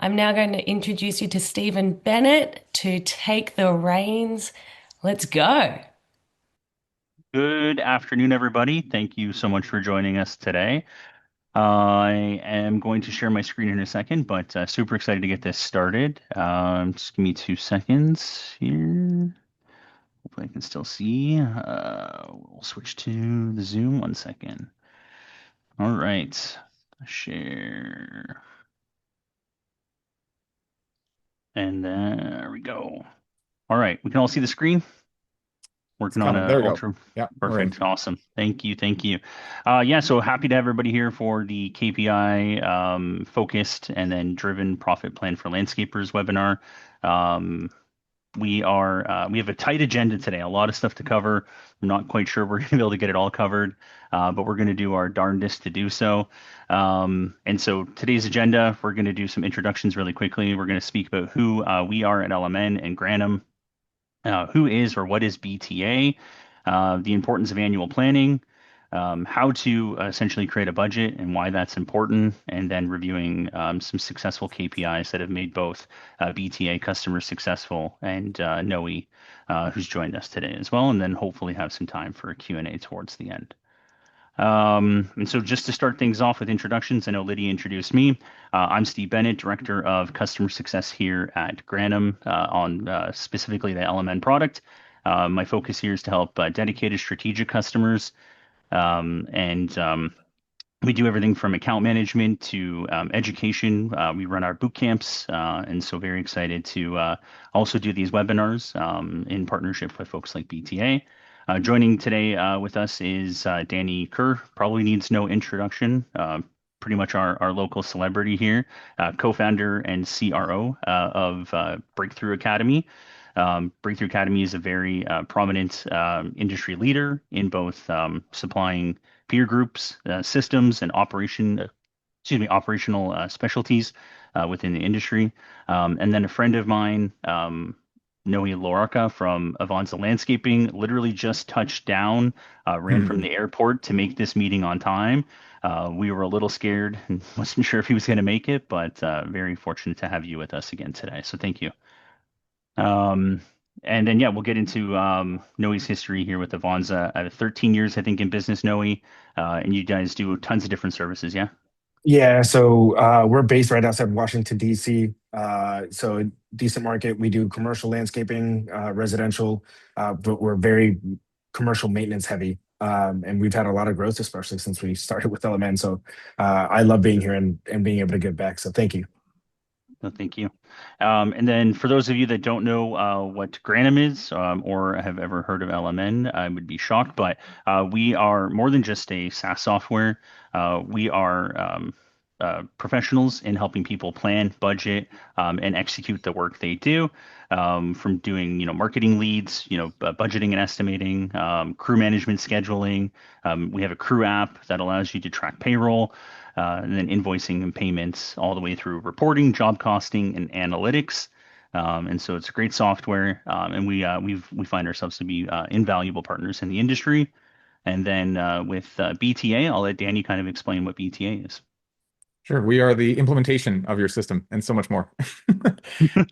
I'm now going to introduce you to Stephen Bennett to take the reins. Let's go. Good afternoon, everybody. Thank you so much for joining us today. I am going to share my screen in a second, but super excited to get this started. Just give me 2 seconds here. Hopefully, I can still see. We'll switch to the Zoom. 1 second. All right. Share. And there we go. All right. We can all see the screen. It's Working on coming. a There we go. ultra. Yeah, we're in. Perfect. Awesome. Thank you. Thank you. Yeah, so happy to have everybody here for the KPI focused and then driven profit plan for landscapers webinar. Um, we have a tight agenda today, a lot of stuff to cover. I'm not quite sure we're going to be able to get it all covered, but we're going to do our darndest to do so. And so today's agenda, we're going to do some introductions really quickly. We're going to speak about who we are at LMN and Granum, who is or what is BTA, the importance of annual planning, how to essentially create a budget and why that's important, and then reviewing some successful KPIs that have made both BTA customers successful and Noe, who's joined us today as well, and then hopefully have some time for a Q&A towards the end. And so just to start things off with introductions, I know Lydia introduced me. I'm Steve Bennett, Director of Customer Success here at Granum on specifically the LMN product. My focus here is to help dedicated strategic customers. And we do everything from account management to education. We run our boot camps, and so very excited to also do these webinars in partnership with folks like BTA. Joining today with us is Danny Kerr. Probably needs no introduction. Pretty much our local celebrity here, co-founder and CRO of Breakthrough Academy. Breakthrough Academy is a very prominent industry leader in both supplying peer groups, systems, and operational specialties within the industry. And then a friend of mine, Noe Lorca from Avanza Landscaping, literally just touched down, ran from Hmm. the airport to make this meeting on time. We were a little scared and wasn't sure if he was going to make it, but very fortunate to have you with us again today. So thank you. Um, and then, yeah, we'll get into Noe's history here with Avanza. 13 years, I think, in business, Noe, and you guys do tons of different services, yeah? Yeah, so we're based right outside Washington, D.C. So decent market. We do commercial landscaping, residential, but we're very commercial maintenance heavy. And we've had a lot of growth, especially since we started with LMN. So I love being here and being able to give back. So thank you. No, thank you. And then for those of you that don't know what Granum is or have ever heard of LMN, I would be shocked, but we are more than just a SaaS software. We are professionals in helping people plan, budget, and execute the work they do, from doing, marketing leads, budgeting and estimating, crew management, scheduling. We have a crew app that allows you to track payroll, and then invoicing and payments all the way through reporting, job costing, and analytics. And so it's great software, and we find ourselves to be invaluable partners in the industry. And then with BTA, I'll let Danny kind of explain what BTA is. Sure. We are the implementation of your system and so much more.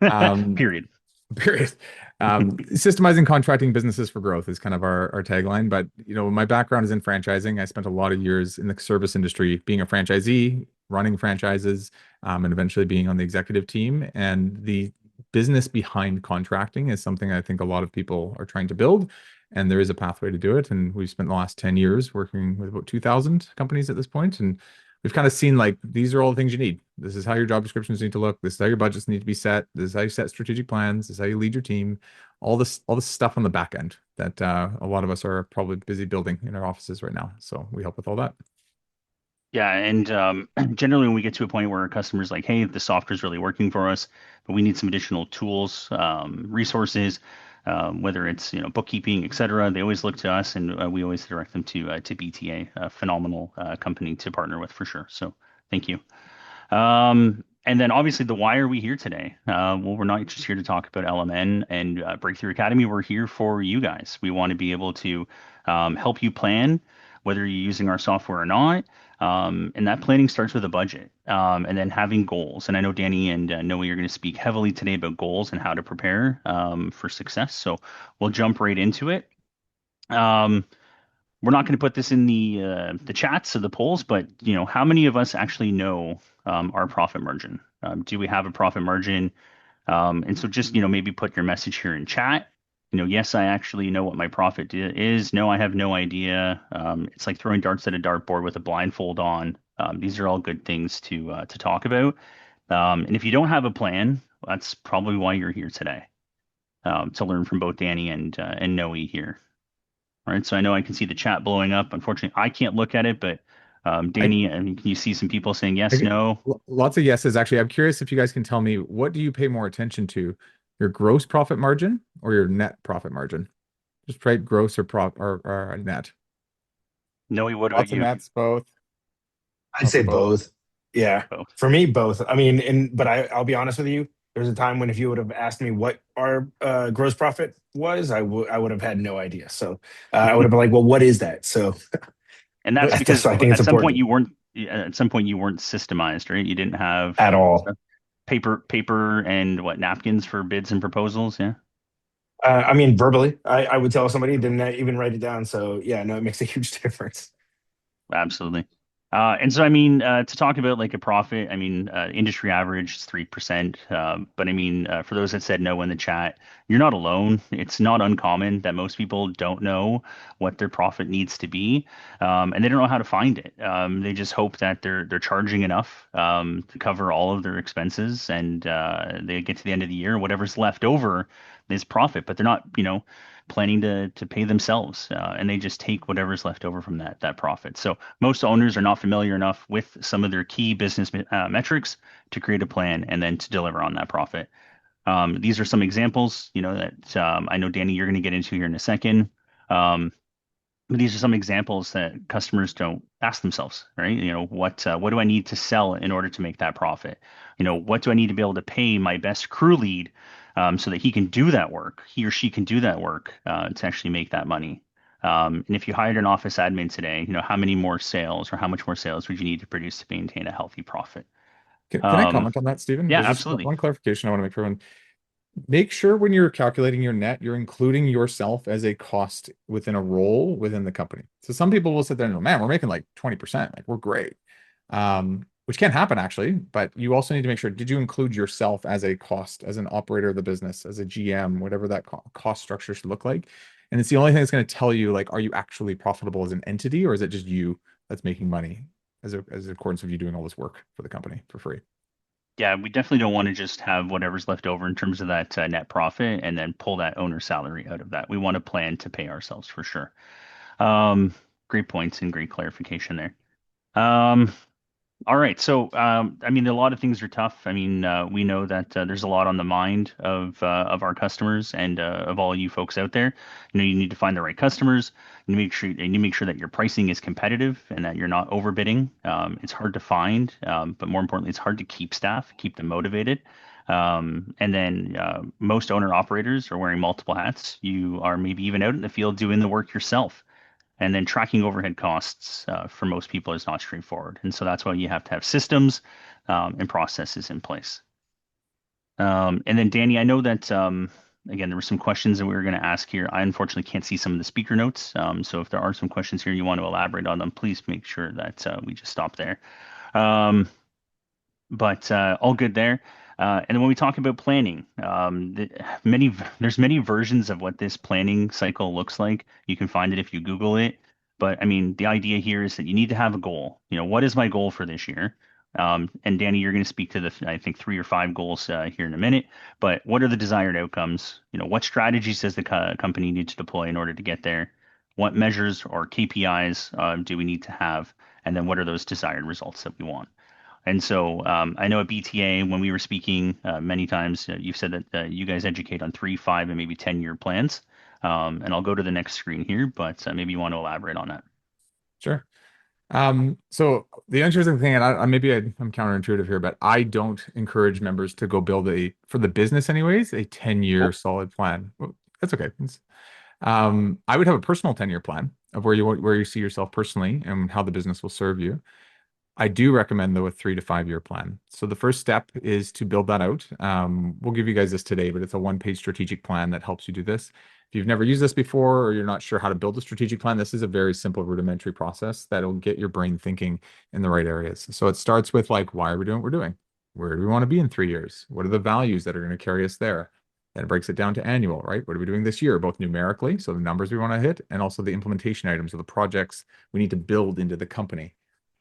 Um, Period. period. Systemizing contracting businesses for growth is kind of our tagline. But my background is in franchising. I spent a lot of years in the service industry, being a franchisee, running franchises, and eventually being on the executive team. And the business behind contracting is something I think a lot of people are trying to build. And there is a pathway to do it. And we've spent the last 10 years working with about 2,000 companies at this point. And we've kind of seen like these are all the things you need. This is how your job descriptions need to look. This is how your budgets need to be set. This is how you set strategic plans. This is how you lead your team. All this stuff on the back end that a lot of us are probably busy building in our offices right now. So we help with all that. Yeah, and generally when we get to a point where our customer's like, hey, the software is really working for us, but we need some additional tools, resources, whether it's bookkeeping, et cetera, they always look to us, and we always direct them to BTA, a phenomenal company to partner with for sure. So thank you. And then obviously the why are we here today? Well, we're not just here to talk about LMN and Breakthrough Academy. We're here for you guys. We want to be able to help you plan whether you're using our software or not. And that planning starts with a budget, and then having goals. And I know Danny and Noe are going to speak heavily today about goals and how to prepare for success. So we'll jump right into it. Um, we're not going to put this in the chats or the polls, but how many of us actually know our profit margin? Do we have a profit margin? And so just, maybe put your message here in chat. Yes, I actually know what my profit is. No, I have no idea. It's like throwing darts at a dartboard with a blindfold on. These are all good things to talk about. And if you don't have a plan, that's probably why you're here today, to learn from both Danny and Noe here. All right. So I know I can see the chat blowing up. Unfortunately, I can't look at it, but I, Danny, I mean, can you see some people saying I yes, get no? lots of yeses. Actually, I'm curious if you guys can tell me, what do you pay more attention to, your gross profit margin or your net profit margin? Just write gross or net. Noe, what about Lots of you? nets, both. I'd Lots say of both. both. Yeah, Both. for me, both. I mean, but I'll be honest with you. There's a time when if you would have asked me what our gross profit was, I would have had no idea. So I would have been like, well, what is that? So And that's that's because why I think it's important at some point you weren't systemized, right? You didn't have at all. stuff, paper and what napkins for bids and proposals. Yeah. I mean, verbally, I would tell somebody, didn't even write it down. So yeah, no, it makes a huge difference. Absolutely. And so, I mean, to talk about like a profit, I mean, industry average is 3%. But I mean, for those that said no in the chat, you're not alone. It's not uncommon that most people don't know what their profit needs to be, and they don't know how to find it. They just hope that they're charging enough to cover all of their expenses, and they get to the end of the year, whatever's left over is profit. But they're not, planning to pay themselves, and they just take whatever's left over from that profit. So most owners are not familiar enough with some of their key business metrics to create a plan and then to deliver on that profit. These are some examples, that I know Danny you're going to get into here in a second. Um, but these are some examples that customers don't ask themselves, right? What do I need to sell in order to make that profit? What do I need to be able to pay my best crew lead, so that he can do that work, he or she can do that work, to actually make that money. And if you hired an office admin today, how many more sales or how much more sales would you need to produce to maintain a healthy profit? Can I Um, comment on that, Stephen? yeah, There's just absolutely. one clarification I want to make for everyone. Make sure when you're calculating your net, you're including yourself as a cost within a role within the company. So some people will sit there and go, man, we're making like 20%, like we're great. Which can happen actually, but you also need to make sure, did you include yourself as a cost, as an operator of the business, as a GM, whatever that cost structure should look like? And it's the only thing that's going to tell you, like, are you actually profitable as an entity, or is it just you that's making money as accordance of you doing all this work for the company for free? Yeah, we definitely don't want to just have whatever's left over in terms of that net profit and then pull that owner salary out of that. We want to plan to pay ourselves for sure. Um, Great points and great clarification there. Um, all right. So, I mean, a lot of things are tough. I mean, we know that there's a lot on the mind of our customers and of all you folks out there. You need to find the right customers. You need to make sure that your pricing is competitive and that you're not overbidding. It's hard to find, but more importantly, it's hard to keep staff, keep them motivated. And then most owner operators are wearing multiple hats. You are maybe even out in the field doing the work yourself. And then tracking overhead costs for most people is not straightforward. And so that's why you have to have systems and processes in place. And then, Danny, I know that, again, there were some questions that we were going to ask here. I unfortunately can't see some of the speaker notes. So if there are some questions here you want to elaborate on them, please make sure that we just stop there. Um, but all good there. And then when we talk about planning, there's many versions of what this planning cycle looks like. You can find it if you Google it. But I mean, the idea here is that you need to have a goal. What is my goal for this year? And Danny, you're going to speak to I think 3 or 5 goals here in a minute. But what are the desired outcomes? What strategies does the company need to deploy in order to get there? What measures or KPIs do we need to have? And then what are those desired results that we want? And so I know at BTA, when we were speaking many times, you've said that you guys educate on 3, 5, and maybe 10-year plans. And I'll go to the next screen here, but maybe you want to elaborate on that. Sure. So the interesting thing, and I'm counterintuitive here, but I don't encourage members to go build for the business anyways, a 10-year Cool. solid plan. Well, that's okay. I would have a personal 10-year plan of where you see yourself personally and how the business will serve you. I do recommend though a 3 to 5 year plan. So the first step is to build that out. We'll give you guys this today, but it's a 1 page strategic plan that helps you do this. If you've never used this before or you're not sure how to build a strategic plan, this is a very simple rudimentary process that'll get your brain thinking in the right areas. So it starts with like, why are we doing what we're doing? Where do we want to be in 3 years? What are the values that are going to carry us there? Then it breaks it down to annual, right? What are we doing this year, both numerically, so the numbers we want to hit, and also the implementation items or the projects we need to build into the company.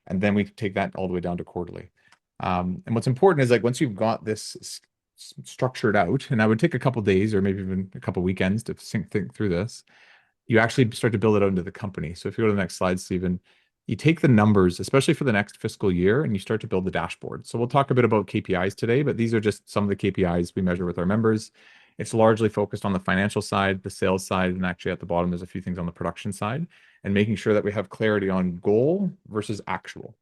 And then we take that all the way down to quarterly. And what's important is like once you've got this structured out, and I would take a couple days or maybe even a couple weekends to think through this, you actually start to build it out into the company. So if you go to the next slide, Stephen, you take the numbers, especially for the next fiscal year, and you start to build the dashboard. So we'll talk a bit about KPIs today, but these are just some of the KPIs we measure with our members. It's largely focused on the financial side, the sales side, and actually at the bottom, there's a few things on the production side, and making sure that we have clarity on goal versus actual.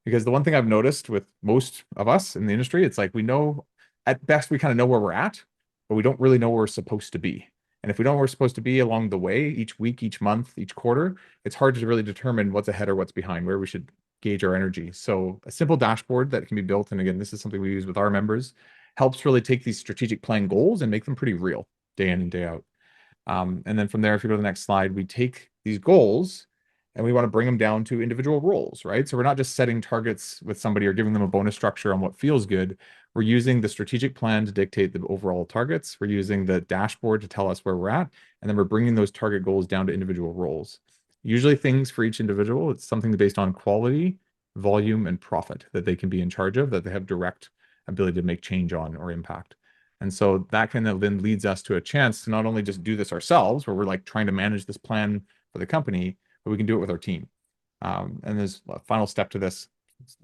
Because the one thing I've noticed with most of us in the industry, it's like we know at best we kind of know where we're at, but we don't really know where we're supposed to be. And if we don't know where we're supposed to be along the way, each week, each month, each quarter, it's hard to really determine what's ahead or what's behind, where we should gauge our energy. So a simple dashboard that can be built, and again, this is something we use with our members, helps really take these strategic plan goals and make them pretty real day in and day out. And then from there, if you go to the next slide, we take these goals and we want to bring them down to individual roles, right? So we're not just setting targets with somebody or giving them a bonus structure on what feels good. We're using the strategic plan to dictate the overall targets. We're using the dashboard to tell us where we're at. And then we're bringing those target goals down to individual roles. Usually things for each individual, it's something based on quality, volume, and profit that they can be in charge of, that they have direct ability to make change on or impact. And so that kind of then leads us to a chance to not only just do this ourselves, where we're like trying to manage this plan for the company, but we can do it with our team. And there's a final step to this.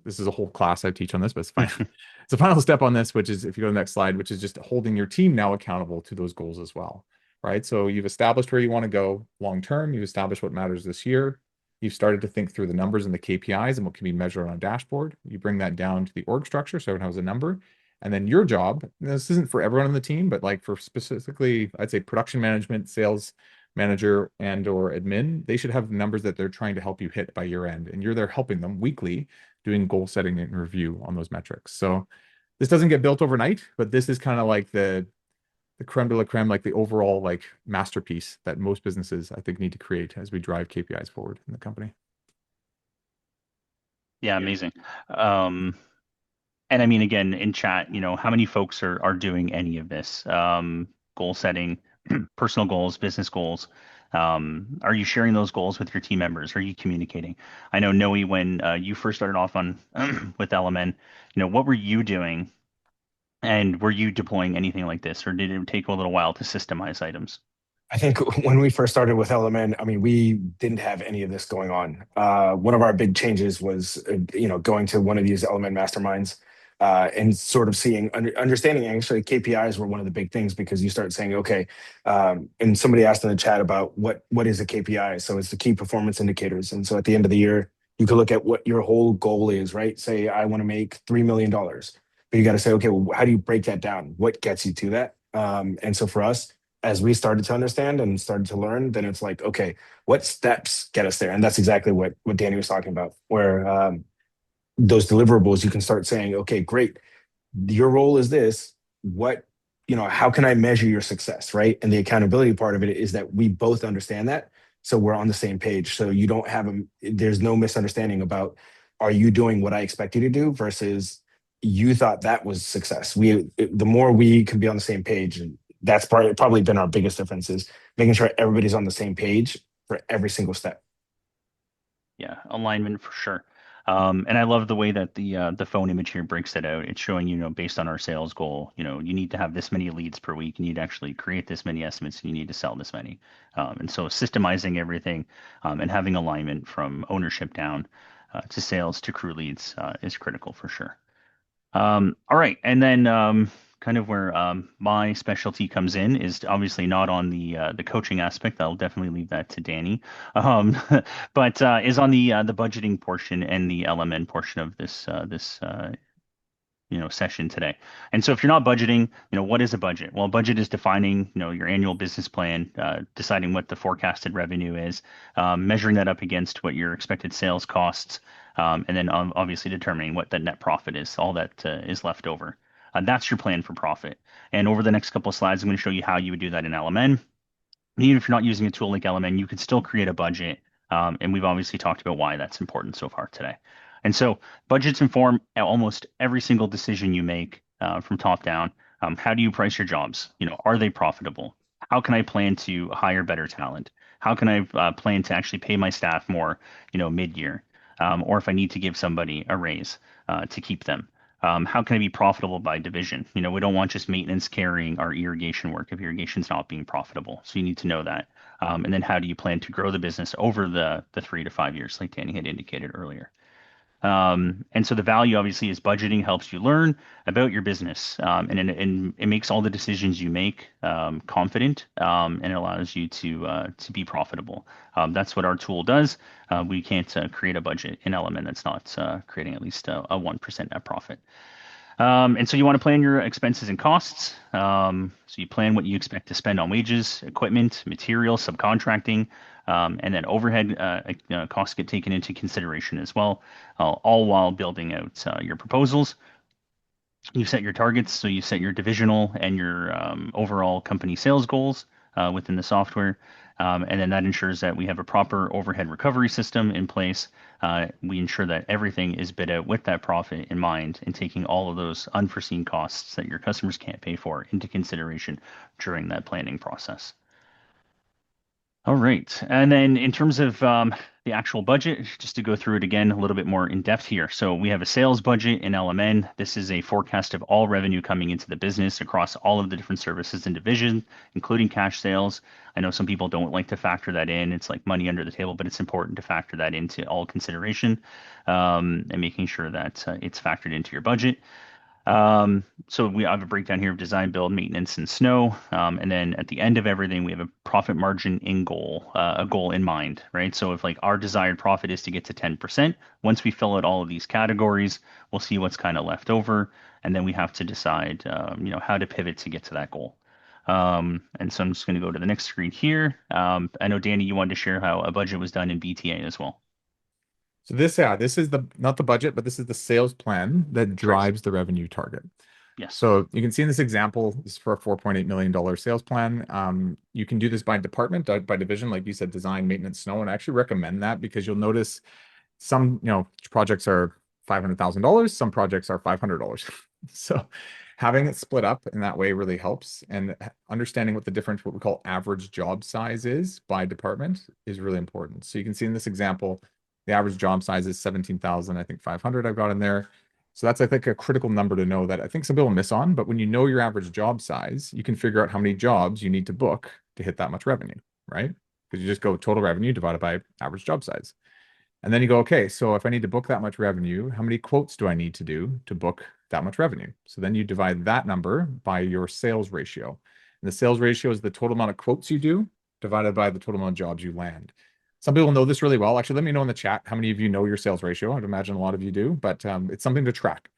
This is a whole class I teach on this, but it's fine. It's a final step on this, which is if you go to the next slide, which is just holding your team now accountable to those goals as well, right? So you've established where you want to go long term. You've established what matters this year. You've started to think through the numbers and the KPIs and what can be measured on a dashboard. You bring that down to the org structure so everyone has a number. And then your job, this isn't for everyone on the team, but like for specifically, I'd say production management, sales manager, and or admin, they should have numbers that they're trying to help you hit by year end. And you're there helping them weekly doing goal setting and review on those metrics. So this doesn't get built overnight, but this is kind of like the creme de la creme, like the overall like masterpiece that most businesses I think need to create as we drive KPIs forward in the company. Yeah, amazing. And I mean, again, in chat, how many folks are doing any of this? Goal setting, personal goals, business goals. Are you sharing those goals with your team members? Are you communicating? I know, Noe, when you first started off on with LMN, what were you doing? And were you deploying anything like this, or did it take a little while to systemize items? I think when we first started with LMN, I mean, we didn't have any of this going on. One of our big changes was, going to one of these LMN masterminds and sort of understanding actually KPIs were one of the big things because you start saying, okay, and somebody asked in the chat about what is a KPI? So it's the key performance indicators. And so at the end of the year, you could look at what your whole goal is, right? Say, I want to make $3 million. But you got to say, okay, well, how do you break that down? What gets you to that? And so for us, as we started to understand and started to learn, then it's like, okay, what steps get us there? And that's exactly what Danny was talking about, where those deliverables, you can start saying, okay, great, your role is this. How can I measure your success, right? And the accountability part of it is that we both understand that. So we're on the same page. So you don't have there's no misunderstanding about, are you doing what I expect you to do versus you thought that was success. The more we can be on the same page, and that's probably been our biggest difference, is making sure everybody's on the same page for every single step. Yeah, alignment for sure. And I love the way that the phone image here breaks it out. It's showing, based on our sales goal, you need to have this many leads per week. You need to actually create this many estimates. You need to sell this many. And so systemizing everything and having alignment from ownership down to sales to crew leads is critical for sure. All right, and then kind of where my specialty comes in is obviously not on the coaching aspect. I'll definitely leave that to Danny, but is on the budgeting portion and the LMN portion of this session today. And so if you're not budgeting, what is a budget? Well, a budget is defining, your annual business plan, deciding what the forecasted revenue is, measuring that up against what your expected sales costs, and then obviously determining what the net profit is, all that is left over. That's your plan for profit. And over the next couple of slides, I'm going to show you how you would do that in LMN. Even if you're not using a tool like LMN, you can still create a budget. And we've obviously talked about why that's important so far today. And so budgets inform almost every single decision you make from top down. How do you price your jobs? Are they profitable? How can I plan to hire better talent? How can I plan to actually pay my staff more, mid-year? Or if I need to give somebody a raise to keep them. How can I be profitable by division? We don't want just maintenance carrying our irrigation work if irrigation's not being profitable. So you need to know that. And then how do you plan to grow the business over the 3 to 5 years, like Danny had indicated earlier? And so the value obviously is budgeting helps you learn about your business, and it makes all the decisions you make confident, and it allows you to be profitable. That's what our tool does. We can't create a budget in Element that's not creating at least a 1% net profit. And so you want to plan your expenses and costs. So you plan what you expect to spend on wages, equipment, materials, subcontracting, and then overhead costs get taken into consideration as well, all while building out your proposals. You set your targets, so you set your divisional and your overall company sales goals within the software. And then that ensures that we have a proper overhead recovery system in place. We ensure that everything is bid out with that profit in mind and taking all of those unforeseen costs that your customers can't pay for into consideration during that planning process. All right. And then in terms of the actual budget, just to go through it again a little bit more in depth here. So we have a sales budget in LMN. This is a forecast of all revenue coming into the business across all of the different services and divisions, including cash sales. I know some people don't like to factor that in. It's like money under the table, but it's important to factor that into all consideration, and making sure that it's factored into your budget. So we have a breakdown here of design, build, maintenance, and snow. And then at the end of everything, we have a profit margin in goal, a goal in mind, right? So if like our desired profit is to get to 10%, once we fill out all of these categories, we'll see what's kind of left over. And then we have to decide, how to pivot to get to that goal. And so I'm just going to go to the next screen here. I know, Danny, you wanted to share how a budget was done in BTA as well. So this is not the budget, but this is the sales plan that drives the revenue target. Yes. So you can see in this example, this is for a $4.8 million sales plan. You can do this by department, by division, like you said, design, maintenance, snow. And I actually recommend that because you'll notice some, projects are $500,000, some projects are $500. So having it split up in that way really helps. And understanding what the difference, what we call average job size is by department is really important. So you can see in this example, the average job size is 17,000, I think 500 I've got in there. So that's, I think, a critical number to know that I think some people miss on. But when you know your average job size, you can figure out how many jobs you need to book to hit that much revenue, right? Because you just go total revenue divided by average job size. And then you go, okay, so if I need to book that much revenue, how many quotes do I need to do to book that much revenue? So then you divide that number by your sales ratio. And the sales ratio is the total amount of quotes you do divided by the total amount of jobs you land. Some people know this really well. Actually, let me know in the chat how many of you know your sales ratio. I'd imagine a lot of you do, but it's something to track.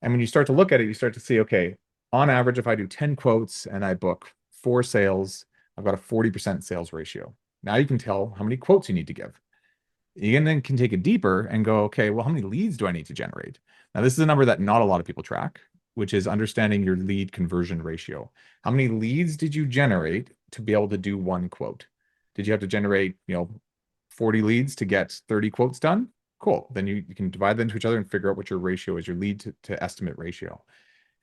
And when you start to look at it, you start to see, okay, on average, if I do 10 quotes and I book 4 sales, I've got a 40% sales ratio. Now you can tell how many quotes you need to give. You then can take it deeper and go, okay, well, how many leads do I need to generate? Now, this is a number that not a lot of people track, which is understanding your lead conversion ratio. How many leads did you generate to be able to do 1 quote? Did you have to generate, 40 leads to get 30 quotes done? Cool. Then you can divide them to each other and figure out what your ratio is, your lead to estimate ratio.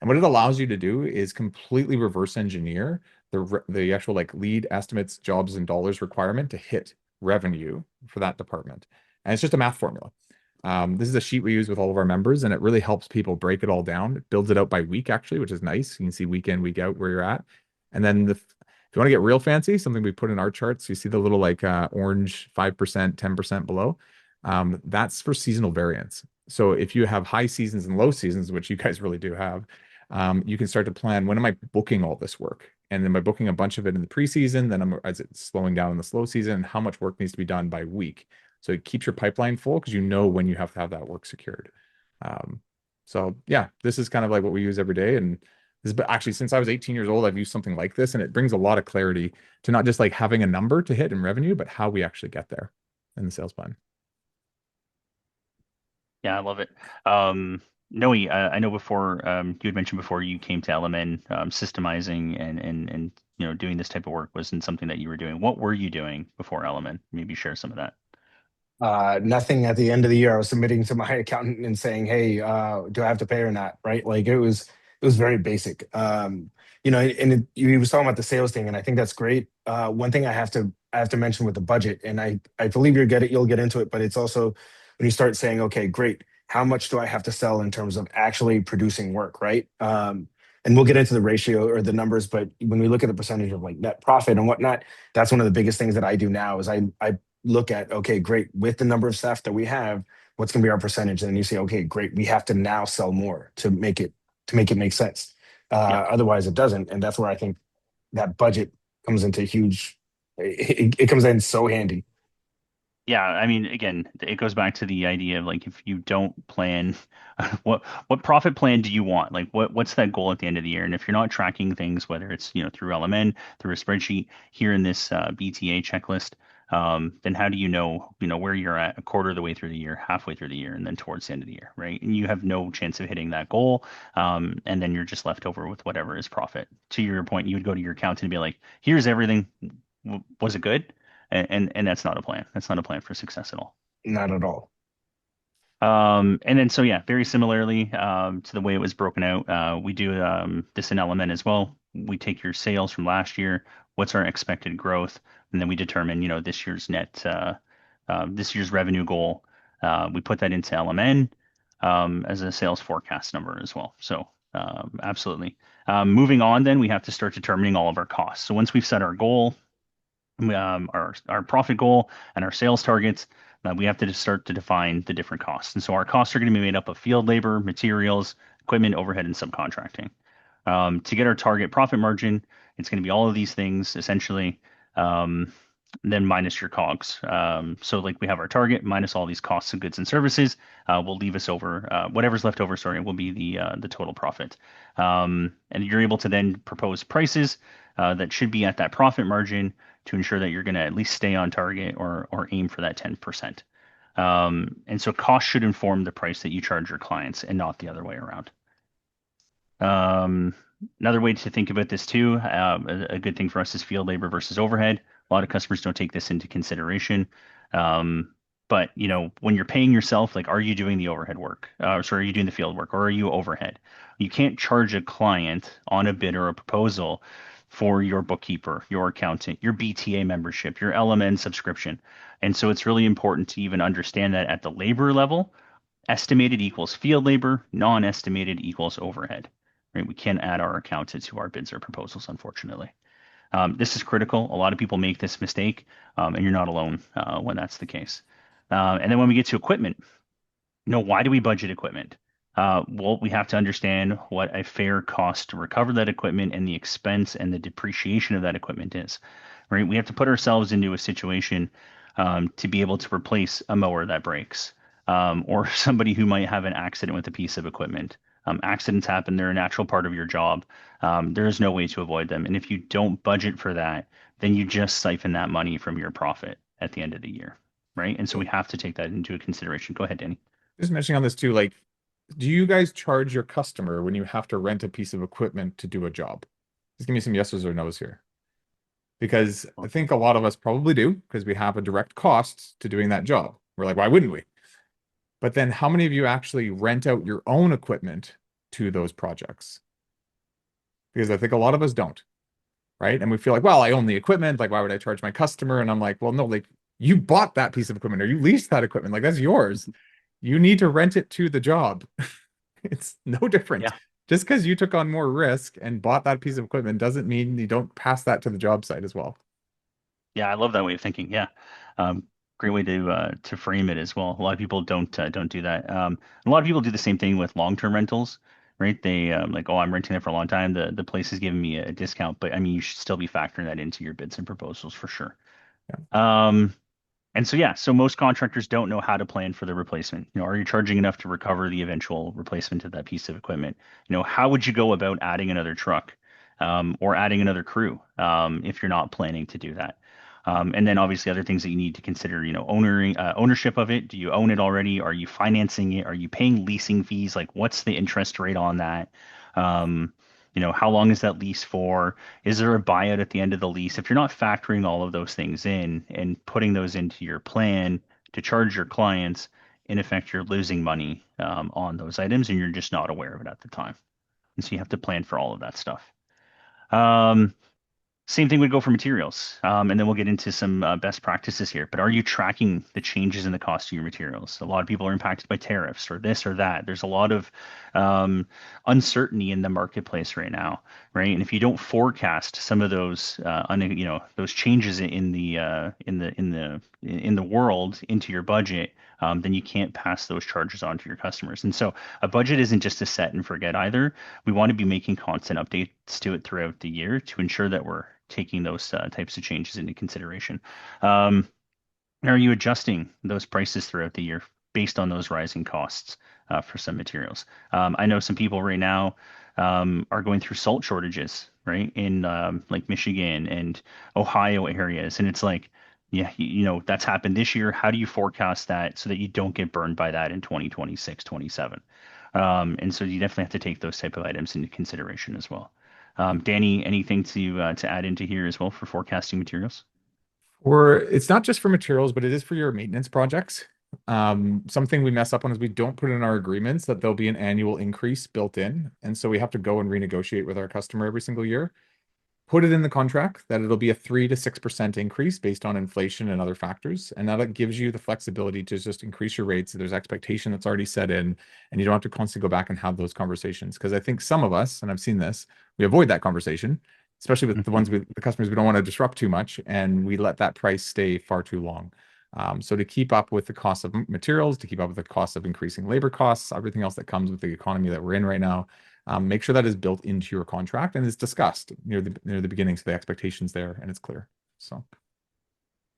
And what it allows you to do is completely reverse engineer the actual lead estimates, jobs, and dollars requirement to hit revenue for that department. And it's just a math formula. This is a sheet we use with all of our members, and it really helps people break it all down. It builds it out by week, actually, which is nice. You can see week in, week out where you're at. And then if you want to get real fancy, something we put in our charts, you see the little orange 5%, 10% below. That's for seasonal variance. So if you have high seasons and low seasons, which you guys really do have, you can start to plan, when am I booking all this work? And then by booking a bunch of it in the preseason, then as it's slowing down in the slow season, how much work needs to be done by week. So it keeps your pipeline full because you know when you have to have that work secured. So yeah, this is kind of like what we use every day. And this, but actually, since I was 18 years old, I've used something like this, and it brings a lot of clarity to not just like having a number to hit in revenue, but how we actually get there in the sales plan. Yeah, I love it. Noe, I know before you had mentioned before you came to LMN, systemizing and doing this type of work wasn't something that you were doing. What were you doing before LMN? Maybe share some of that. Nothing at the end of the year. I was submitting to my accountant and saying, "Hey, do I have to pay or not?" Right? Like it was very basic. You was talking about the sales thing, and I think that's great. One thing I have to mention with the budget, and I believe you'll get into it, but it's also when you start saying, "Okay, great, how much do I have to sell in terms of actually producing work?" Right? And we'll get into the ratio or the numbers, but when we look at the percentage of like net profit and whatnot, that's one of the biggest things that I do now is I look at, okay, great, with the number of staff that we have, what's going to be our percentage? And then you say, okay, great, we have to now sell more to make it make sense. Yeah. Otherwise, it doesn't, and that's where I think that budget comes into huge. It comes in so handy. Yeah, I mean, again, it goes back to the idea of like if you don't plan, what profit plan do you want? Like what's that goal at the end of the year? And if you're not tracking things, whether it's through LMN, through a spreadsheet, here in this BTA checklist, then how do you know where you're at a quarter of the way through the year, halfway through the year, and then towards the end of the year, right? And you have no chance of hitting that goal, and then you're just left over with whatever is profit. To your point, you would go to your accountant and be like, "Here's everything. Was it good?" And that's not a plan. That's not a plan for success at all. Not at all. And then so yeah, very similarly to the way it was broken out, we do this in element as well. We take your sales from last year, what's our expected growth, and then we determine this year's this year's revenue goal. We put that into LMN as a sales forecast number as well. So absolutely. Moving on, then we have to start determining all of our costs. So once we've set our goal, our profit goal and our sales targets, we have to start to define the different costs. And so our costs are going to be made up of field labor, materials, equipment, overhead, and subcontracting. To get our target profit margin, it's going to be all of these things essentially, then minus your COGS. So like we have our target minus all these costs of goods and services, will leave us over whatever's left over. Sorry, will be the total profit. And you're able to then propose prices that should be at that profit margin to ensure that you're going to at least stay on target or aim for that 10%. And so cost should inform the price that you charge your clients and not the other way around. Another way to think about this too, a good thing for us is field labor versus overhead. A lot of customers don't take this into consideration. But when you're paying yourself, like, are you doing the overhead work? Sorry, are you doing the field work, or are you overhead? You can't charge a client on a bid or a proposal for your bookkeeper, your accountant, your BTA membership, your LMN subscription. And so it's really important to even understand that at the labor level, estimated equals field labor, non-estimated equals overhead. Right? We can't add our accountant to our bids or proposals, unfortunately. This is critical. A lot of people make this mistake, and you're not alone when that's the case. And then when we get to equipment, why do we budget equipment? Well, we have to understand what a fair cost to recover that equipment and the expense and the depreciation of that equipment is, right? We have to put ourselves into a situation to be able to replace a mower that breaks, or somebody who might have an accident with a piece of equipment. Accidents happen; they're a natural part of your job. There is no way to avoid them, and if you don't budget for that, then you just siphon that money from your profit at the end of the year, right? And so we have to take that into consideration. Go ahead, Danny. Just mentioning on this too, like, do you guys charge your customer when you have to rent a piece of equipment to do a job? Just give me some yeses or nos here. Because I think a lot of us probably do, because we have a direct cost to doing that job. We're like, why wouldn't we? But then how many of you actually rent out your own equipment to those projects? Because I think a lot of us don't, right? And we feel like, well, I own the equipment. Like, why would I charge my customer? And I'm like, well, no, like, you bought that piece of equipment or you leased that equipment. Like, that's yours. You need to rent it to the job. It's no different. Yeah. Just because you took on more risk and bought that piece of equipment doesn't mean you don't pass that to the job site as well. Yeah, I love that way of thinking. Yeah, great way to frame it as well. A lot of people don't do that. A lot of people do the same thing with long-term rentals, right? They like, oh, I'm renting it for a long time. The place is giving me a discount, but I mean, you should still be factoring that into your bids and proposals for sure. Yeah. And so, yeah, so most contractors don't know how to plan for the replacement. Are you charging enough to recover the eventual replacement of that piece of equipment? How would you go about adding another truck, or adding another crew, if you're not planning to do that? And then obviously other things that you need to consider, ownership of it. Do you own it already? Are you financing it? Are you paying leasing fees? Like, what's the interest rate on that? Um, how long is that lease for? Is there a buyout at the end of the lease? If you're not factoring all of those things in and putting those into your plan to charge your clients, in effect, you're losing money, on those items, and you're just not aware of it at the time. And so you have to plan for all of that stuff. Um, Same thing would go for materials. And then we'll get into some best practices here. But are you tracking the changes in the cost of your materials? A lot of people are impacted by tariffs or this or that. There's a lot of um, uncertainty in the marketplace right now, right? And if you don't forecast some of those, those changes in the world into your budget, then you can't pass those charges on to your customers. And so a budget isn't just a set and forget either. We want to be making constant updates to it throughout the year to ensure that we're taking those types of changes into consideration. Um, are you adjusting those prices throughout the year based on those rising costs for some materials? I know some people right now are going through salt shortages, right, in like Michigan and Ohio areas, and it's like, yeah, that's happened this year. How do you forecast that so that you don't get burned by that in 2026, 27? And so you definitely have to take those type of items into consideration as well. Danny, anything to add into here as well for forecasting materials? Or it's not just for materials, but it is for your maintenance projects. Something we mess up on is we don't put in our agreements that there'll be an annual increase built in. And so we have to go and renegotiate with our customer every single year. Put it in the contract that it'll be a 3 to 6% increase based on inflation and other factors. And that gives you the flexibility to just increase your rates. There's expectation that's already set in, and you don't have to constantly go back and have those conversations. Because I think some of us, and I've seen this, we avoid that conversation, especially with Mhm. the customers we don't want to disrupt too much, and we let that price stay far too long. So to keep up with the cost of materials, to keep up with the cost of increasing labor costs, everything else that comes with the economy that we're in right now, make sure that is built into your contract and is discussed near the beginning, so the expectations there and it's clear. So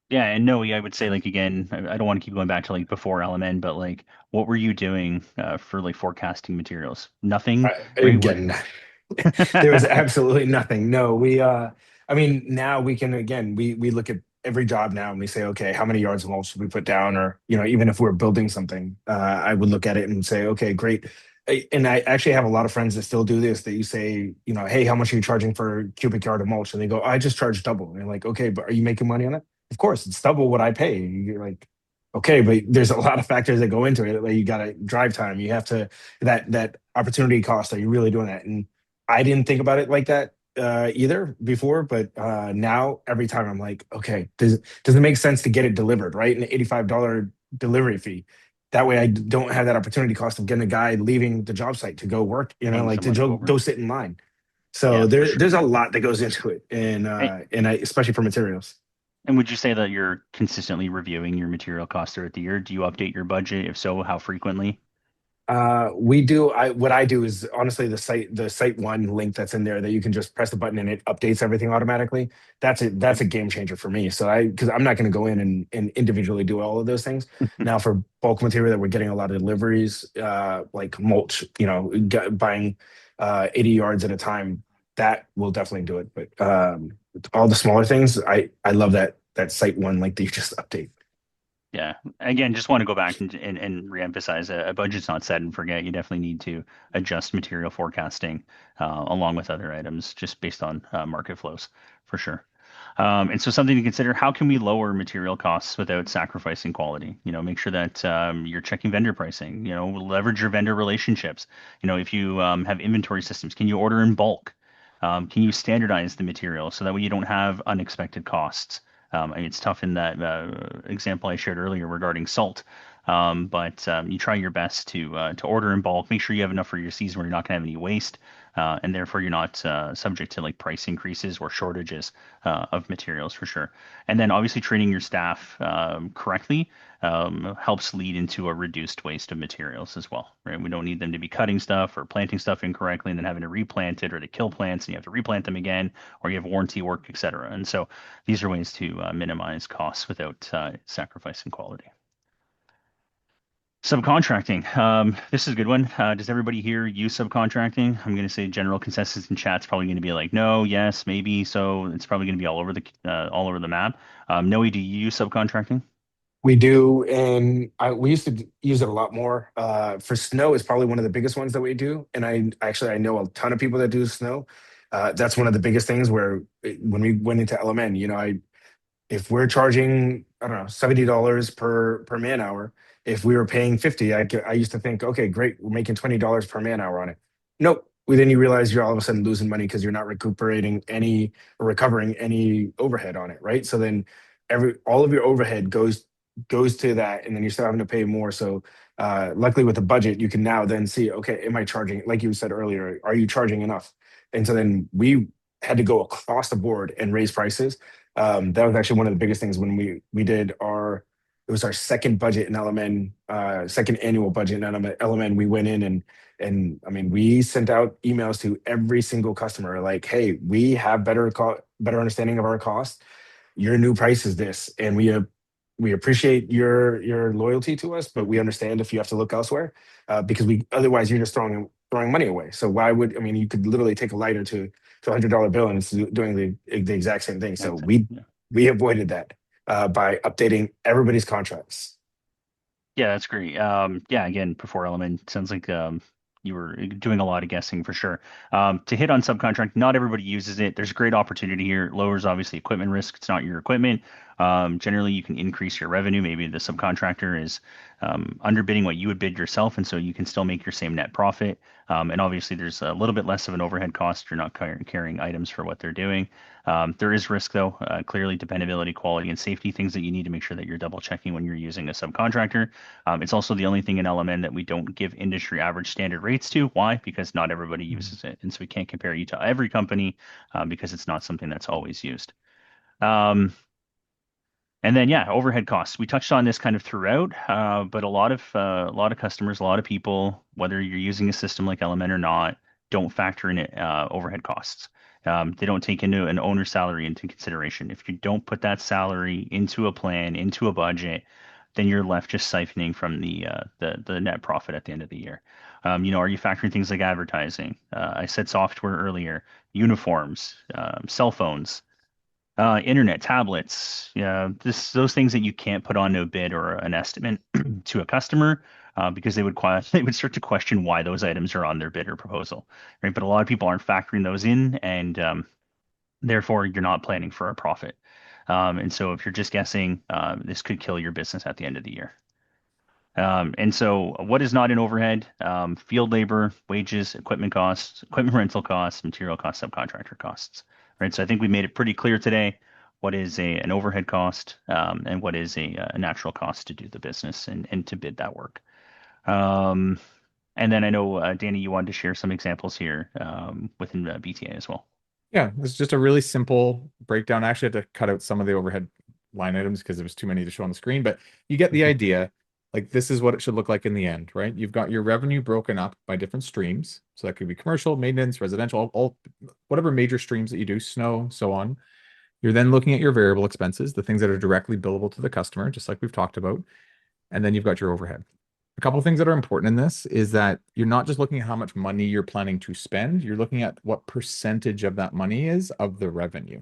Yeah, and no, yeah, I would say like again, I don't want to keep going back to like before LMN, but like, what were you doing for like forecasting materials? Nothing, right? We're Again, there was absolutely nothing. No, I mean, now we can, again, we look at every job now and we say, okay, how many yards of mulch should we put down? Or, even if we're building something, I would look at it and say, okay, great. And I actually have a lot of friends that still do this, that you say, hey, how much are you charging for a cubic yard of mulch? And they go, I just charge double. And you're like, okay, but are you making money on it? Of course, it's double what I pay. You're like, okay, but there's a lot of factors that go into it. Like, you got to drive time. You have to, that opportunity cost. Are you really doing that? And I didn't think about it like that either before, but now every time I'm like, okay, does it make sense to get it delivered, right? An $85 delivery fee. That way, I don't have that opportunity cost of getting a guy leaving the job site to go work, paying like to someone to go go over. sit in line. So Yeah, for sure. there's a lot that goes into it, And, especially for materials. and would you say that you're consistently reviewing your material costs throughout the year? Do you update your budget? If so, how frequently? We do. What I do is honestly the site one link that's in there that you can just press the button and it updates everything automatically. That's Okay. a game changer for me. So because I'm not going to go in and individually do all of those things. Now for bulk material that we're getting a lot of deliveries, like mulch, buying 80 yards at a time, that will definitely do it. But all the smaller things, I love that site one link that you just update. Yeah. Again, just want to go back and reemphasize a budget's not set and forget. You definitely need to adjust material forecasting along with other items just based on market flows for sure. And so something to consider, how can we lower material costs without sacrificing quality? Make sure that you're checking vendor pricing, leverage your vendor relationships. If you have inventory systems, can you order in bulk? Can you standardize the material so that way you don't have unexpected costs? I mean, it's tough in that example I shared earlier regarding salt. But you try your best to order in bulk. Make sure you have enough for your season where you're not going to have any waste, and therefore you're not subject to like price increases or shortages of materials for sure. And then obviously training your staff correctly helps lead into a reduced waste of materials as well, right? We don't need them to be cutting stuff or planting stuff incorrectly and then having to replant it, or to kill plants and you have to replant them again, or you have warranty work, etc. And so these are ways to minimize costs without sacrificing quality. Subcontracting. This is a good one. Does everybody here use subcontracting? I'm going to say general consensus in chat's probably going to be like no, yes, maybe. So it's probably going to be all over the map. Noe, do you use subcontracting? We do, and we used to use it a lot more. For snow, is probably one of the biggest ones that we do, and I know a ton of people that do snow. That's one of the biggest things where when we went into LMN, if we're charging, I don't know, $70 per man hour, if we were paying 50, I used to think, okay, great, we're making $20 per man hour on it. Nope. Well, then you realize you're all of a sudden losing money because you're not recuperating any or recovering any overhead on it, right? So then all of your overhead goes to that, and then you're still having to pay more. So luckily with the budget, you can now then see, okay, am I charging, like you said earlier, are you charging enough? And so then we had to go across the board and raise prices. That was actually one of the biggest things when we did it was our second budget in LMN, second annual budget in LMN. We went in and I mean, we sent out emails to every single customer like, hey, we have better understanding of our costs. Your new price is this, and we appreciate your loyalty to us, but we understand if you have to look elsewhere, because we otherwise you're just throwing money away. So why would, I mean, you could literally take a lighter to $100 bill and it's doing the exact same thing. So That's it. we Yeah. we avoided that by updating everybody's contracts. Yeah, that's great. Yeah, again, before Element, sounds like you were doing a lot of guessing for sure. To hit on subcontract, not everybody uses it. There's a great opportunity here. It lowers obviously equipment risk. It's not your equipment. Generally, you can increase your revenue. Maybe the subcontractor is underbidding what you would bid yourself, and so you can still make your same net profit. And obviously, there's a little bit less of an overhead cost. You're not carrying items for what they're doing. There is risk though, clearly dependability, quality, and safety, things that you need to make sure that you're double checking when you're using a subcontractor. It's also the only thing in LMN that we don't give industry average standard rates to. Why? Because not everybody uses it. And so we can't compare you to every company because it's not something that's always used. And then, yeah, overhead costs. We touched on this kind of throughout, but a lot of customers, a lot of people, whether you're using a system like Element or not, don't factor in it, overhead costs. They don't take into an owner's salary into consideration. If you don't put that salary into a plan, into a budget, then you're left just siphoning from the net profit at the end of the year. Are you factoring things like advertising? I said software earlier, uniforms, cell phones, internet, tablets, those things that you can't put on no bid or an estimate to a customer, because they would start to question why those items are on their bid or proposal, right? But a lot of people aren't factoring those in, and therefore you're not planning for a profit. And so if you're just guessing, this could kill your business at the end of the year. And so what is not in overhead? Field labor, wages, equipment costs, equipment rental costs, material costs, subcontractor costs, right? So I think we made it pretty clear today what is an overhead cost, and what is a natural cost to do the business and to bid that work. Um, and then I know, Danny, you wanted to share some examples here within BTA as well. Yeah, it's just a really simple breakdown. I actually had to cut out some of the overhead line items because there was too many to show on the screen, but you get the idea. Like this is what it should look like in the end, right? You've got your revenue broken up by different streams. So that could be commercial, maintenance, residential, all whatever major streams that you do, snow, so on. You're then looking at your variable expenses, the things that are directly billable to the customer, just like we've talked about. And then you've got your overhead. A couple of things that are important in this is that you're not just looking at how much money you're planning to spend, you're looking at what percentage of that money is of the revenue,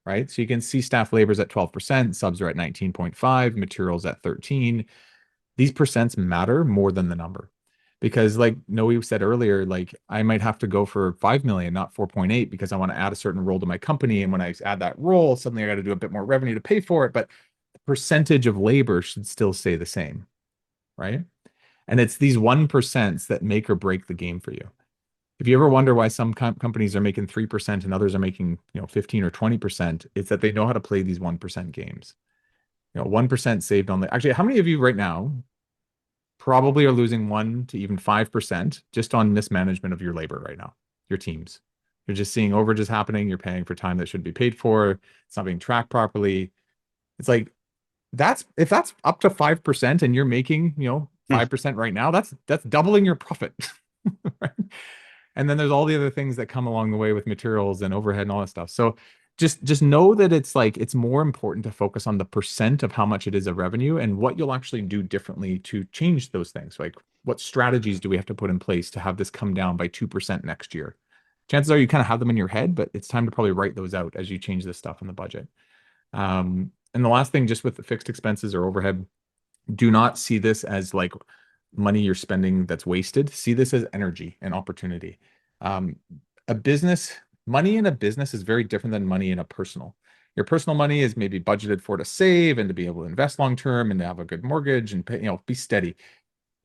right? So you can see staff labor is at 12%, subs are at 19.5, materials at 13. These percents matter more than the number. Because like Noe said earlier, like I might have to go for 5 million, not 4.8, because I want to add a certain role to my company. And when I add that role, suddenly I got to do a bit more revenue to pay for it. But the percentage of labor should still stay the same, right? And it's these 1% that make or break the game for you. If you ever wonder why some companies are making 3% and others are making 15 or 20%, it's that they know how to play these 1% games. 1% saved on the, actually, how many of you right now probably are losing 1 to even 5% just on mismanagement of your labor right now, your teams. You're just seeing overages happening. You're paying for time that should be paid for. It's not being tracked properly. It's like that's if that's up to 5% and you're making, 5% right now, that's doubling your profit. Right? And then there's all the other things that come along the way with materials and overhead and all that stuff. So just know that it's like it's more important to focus on the percent of how much it is of revenue and what you'll actually do differently to change those things. Like what strategies do we have to put in place to have this come down by 2% next year? Chances are you kind of have them in your head, but it's time to probably write those out as you change this stuff in the budget. And the last thing, just with the fixed expenses or overhead, do not see this as like money you're spending that's wasted. See this as energy and opportunity. Um, a business, money in a business is very different than money in a personal. Your personal money is maybe budgeted for to save and to be able to invest long term and to have a good mortgage and pay, be steady.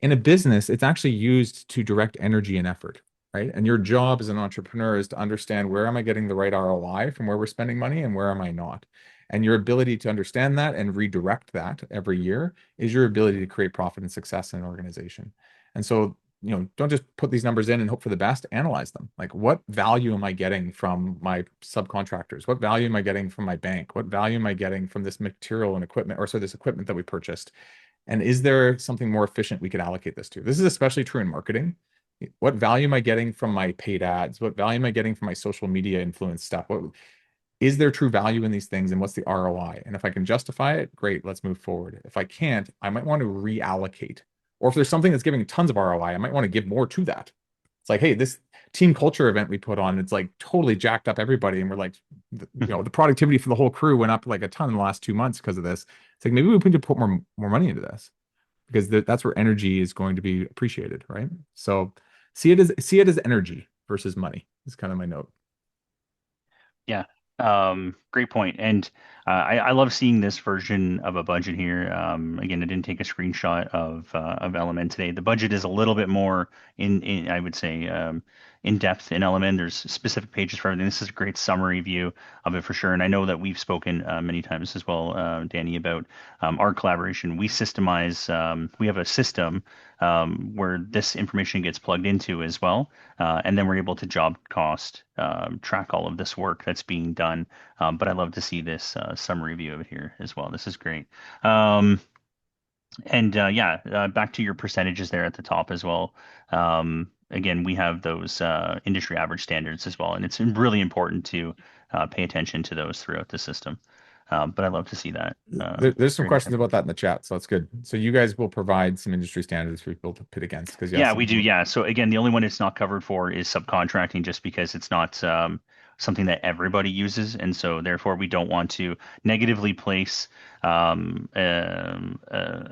In a business, it's actually used to direct energy and effort, right? And your job as an entrepreneur is to understand where am I getting the right ROI from where we're spending money and where am I not? And your ability to understand that and redirect that every year is your ability to create profit and success in an organization. And so, don't just put these numbers in and hope for the best, analyze them. Like, what value am I getting from my subcontractors? What value am I getting from my bank? What value am I getting from this material and equipment, or so this equipment that we purchased? And is there something more efficient we could allocate this to? This is especially true in marketing. What value am I getting from my paid ads? What value am I getting from my social media influence stuff? Is there true value in these things and what's the ROI? And if I can justify it, great, let's move forward. If I can't, I might want to reallocate. Or if there's something that's giving tons of ROI, I might want to give more to that. It's like, hey, this team culture event we put on, it's like totally jacked up everybody. And we're like, the productivity for the whole crew went up like a ton in the last 2 months because of this. It's like, maybe we need to put more money into this because that's where energy is going to be appreciated, right? So see it as energy versus money is kind of my note. Yeah. Great point. And I love seeing this version of a budget here. Again, I didn't take a screenshot of Element today. The budget is a little bit more in I would say in depth in Element. There's specific pages for everything. This is a great summary view of it for sure. And I know that we've spoken many times as well, Danny, about our collaboration. We systemize. We have a system where this information gets plugged into as well. And then we're able to job cost track all of this work that's being done. But I love to see this summary view of it here as well. This is great. And yeah, back to your percentages there at the top as well. Again, we have those industry average standards as well, and it's really important to pay attention to those throughout the system. But I love to see that. There's some Very questions important. about that in the chat, so that's good. So you guys will provide some industry standards for people to pit against because Yeah, yes, we do. Yeah. So again, the only one it's not covered for is subcontracting, just because it's not something that everybody uses, and so therefore we don't want to negatively place an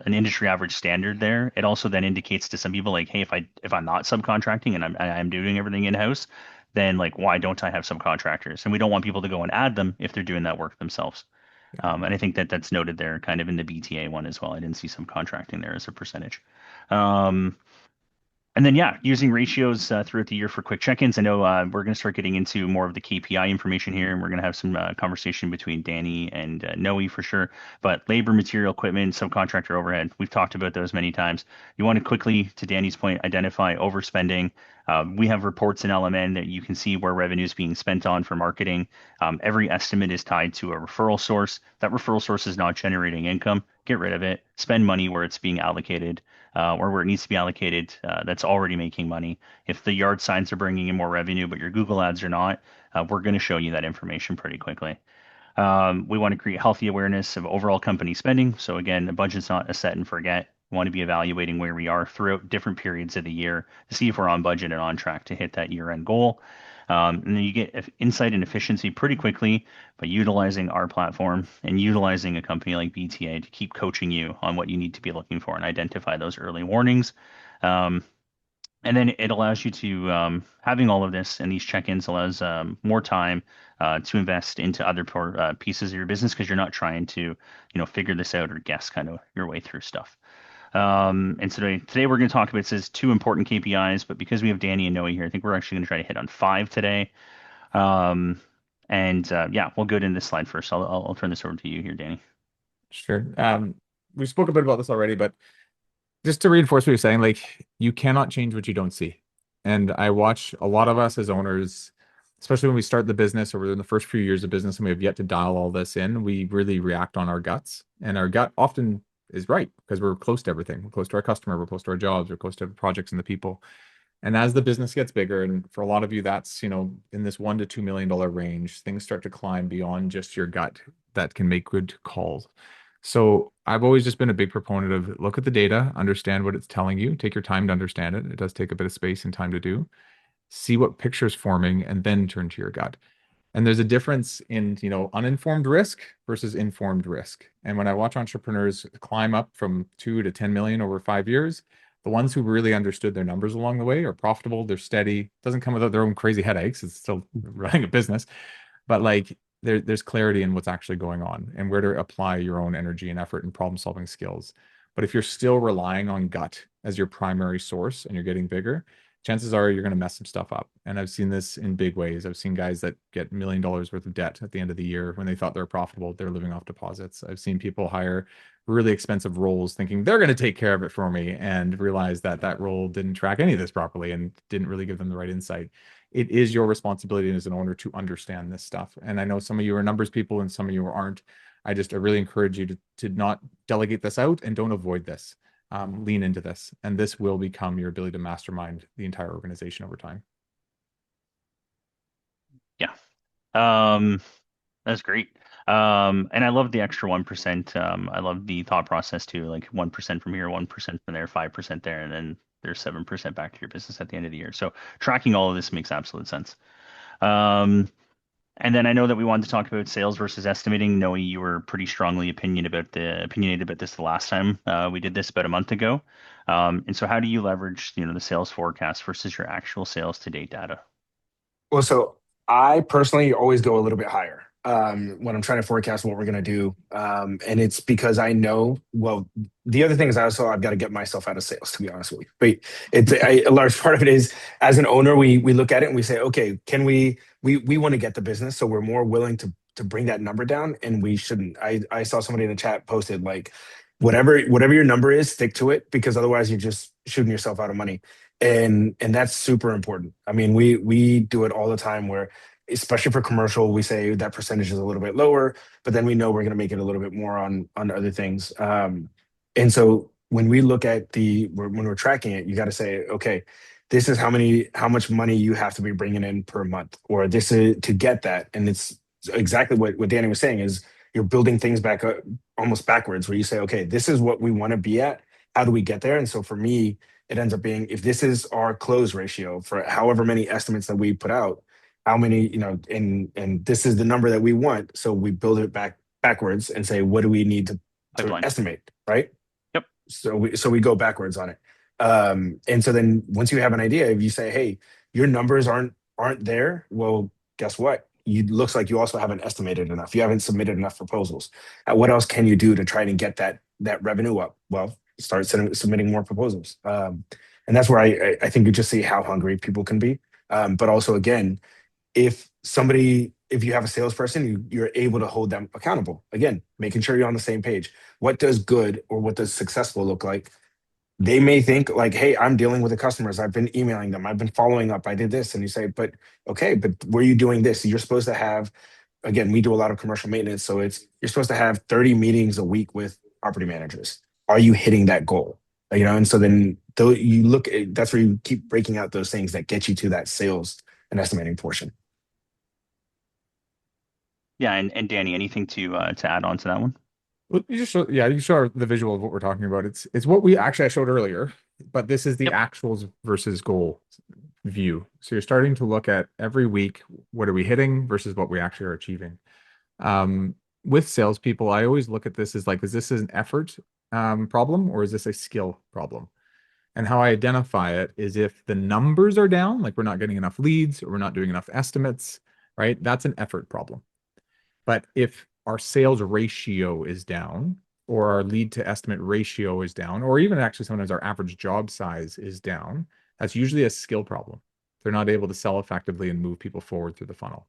industry average standard there. It also then indicates to some people like, hey, if I'm not subcontracting and I'm doing everything in house, then like why don't I have subcontractors? And we don't want people to go and add them if they're doing that work themselves. And I think that that's noted there, kind of in the BTA one as well. I didn't see some contracting there as a percentage. Um, and then, yeah, using ratios throughout the year for quick check-ins. I know we're going to start getting into more of the KPI information here, and we're going to have some conversation between Danny and Noe for sure. But labor, material, equipment, subcontractor overhead, we've talked about those many times. You want to quickly, to Danny's point, identify overspending. We have reports in LMN that you can see where revenue is being spent on for marketing. Every estimate is tied to a referral source. That referral source is not generating income. Get rid of it. Spend money where it's being allocated or where it needs to be allocated that's already making money. If the yard signs are bringing in more revenue, but your Google ads are not, we're going to show you that information pretty quickly. We want to create healthy awareness of overall company spending. So again, the budget's not a set and forget. We want to be evaluating where we are throughout different periods of the year to see if we're on budget and on track to hit that year-end goal. And then you get insight and efficiency pretty quickly by utilizing our platform and utilizing a company like BTA to keep coaching you on what you need to be looking for and identify those early warnings. Um, and then it allows you to having all of this and these check-ins allows more time to invest into other pieces of your business because you're not trying to figure this out or guess kind of your way through stuff. And today we're going to talk about, it says 2 important KPIs, but because we have Danny and Noe here, I think we're actually going to try to hit on 5 today. And yeah, we'll go into this slide first. I'll turn this over to you here, Danny. Sure. We spoke a bit about this already, but just to reinforce what you're saying, like you cannot change what you don't see. And I watch a lot of us as owners, especially when we start the business or we're in the first few years of business and we have yet to dial all this in, we really react on our guts. And our gut often is right because we're close to everything. We're close to our customer, we're close to our jobs, we're close to the projects and the people. And as the business gets bigger, and for a lot of you, that's, in this $1 to $2 million range, things start to climb beyond just your gut that can make good calls. So I've always just been a big proponent of look at the data, understand what it's telling you, take your time to understand it. It does take a bit of space and time to do. See what picture's forming, and then turn to your gut. And there's a difference in, uninformed risk versus informed risk. And when I watch entrepreneurs climb up from 2 to 10 million over 5 years, the ones who really understood their numbers along the way are profitable, they're steady, doesn't come without their own crazy headaches. It's still running a business, but like there's clarity in what's actually going on and where to apply your own energy and effort and problem solving skills. But if you're still relying on gut as your primary source and you're getting bigger, chances are you're going to mess some stuff up. And I've seen this in big ways. I've seen guys that get $1 million worth of debt at the end of the year when they thought they were profitable, they're living off deposits. I've seen people hire really expensive roles thinking they're going to take care of it for me and realize that that role didn't track any of this properly and didn't really give them the right insight. It is your responsibility as an owner to understand this stuff. And I know some of you are numbers people and some of you aren't. I really encourage you to not delegate this out and don't avoid this. Lean into this, and this will become your ability to mastermind the entire organization over time. Yeah. That's great. And I love the extra 1%. I love the thought process too, like 1% from here, 1% from there, 5% there, and then there's 7% back to your business at the end of the year. So tracking all of this makes absolute sense. And then I know that we wanted to talk about sales versus estimating. Noe, you were pretty strongly opinionated about this the last time we did this about a month ago. And so how do you leverage, the sales forecast versus your actual sales to date data? Well, so I personally always go a little bit higher when I'm trying to forecast what we're going to do. And it's because I know, well, the other thing is I've got to get myself out of sales, to be honest with you. But a large part of it is as an owner, we look at it and we say, okay, can we want to get the business. So we're more willing to bring that number down, and we shouldn't. I saw somebody in the chat posted like, whatever your number is, stick to it, because otherwise you're just shooting yourself out of money. And that's super important. I mean, we do it all the time where, especially for commercial, we say that percentage is a little bit lower, but then we know we're going to make it a little bit more on other things. And so when we look at when we're tracking it, you got to say, okay, this is how much money you have to be bringing in per month, or this is to get that. And it's exactly what Danny was saying is you're building things back up almost backwards, where you say, okay, this is what we want to be at. How do we get there? And so for me, it ends up being, if this is our close ratio for however many estimates that we put out, how many, and this is the number that we want. So we build it backwards and say, what do we need to Pipeline. estimate, right? Yep. So we go backwards on it. And so then once you have an idea, if you say, hey, your numbers aren't there, well, guess what? Looks like you also haven't estimated enough. You haven't submitted enough proposals. What else can you do to try and get that revenue up? Well, start submitting more proposals. And that's where I think you just see how hungry people can be. But also, again, if you have a salesperson, you're able to hold them accountable. Again, making sure you're on the same page. What does good or what does successful look like? They may think like, hey, I'm dealing with the customers. I've been emailing them. I've been following up. I did this. And you say, but okay, but were you doing this? You're supposed to have, again, we do a lot of commercial maintenance. So you're supposed to have 30 meetings a week with property managers. Are you hitting that goal? And so then you look at, that's where you keep breaking out those things that get you to that sales and estimating portion. Yeah, and Danny, anything to add on to that one? Well, you show the visual of what we're talking about. It's what I showed earlier, but this is the Yep. actuals versus goal view. So you're starting to look at every week, what are we hitting versus what we actually are achieving. With salespeople, I always look at this as like, is this an effort problem or is this a skill problem? And how I identify it is if the numbers are down, like we're not getting enough leads or we're not doing enough estimates, right? That's an effort problem. But if our sales ratio is down, or our lead to estimate ratio is down, or even actually sometimes our average job size is down, that's usually a skill problem. They're not able to sell effectively and move people forward through the funnel.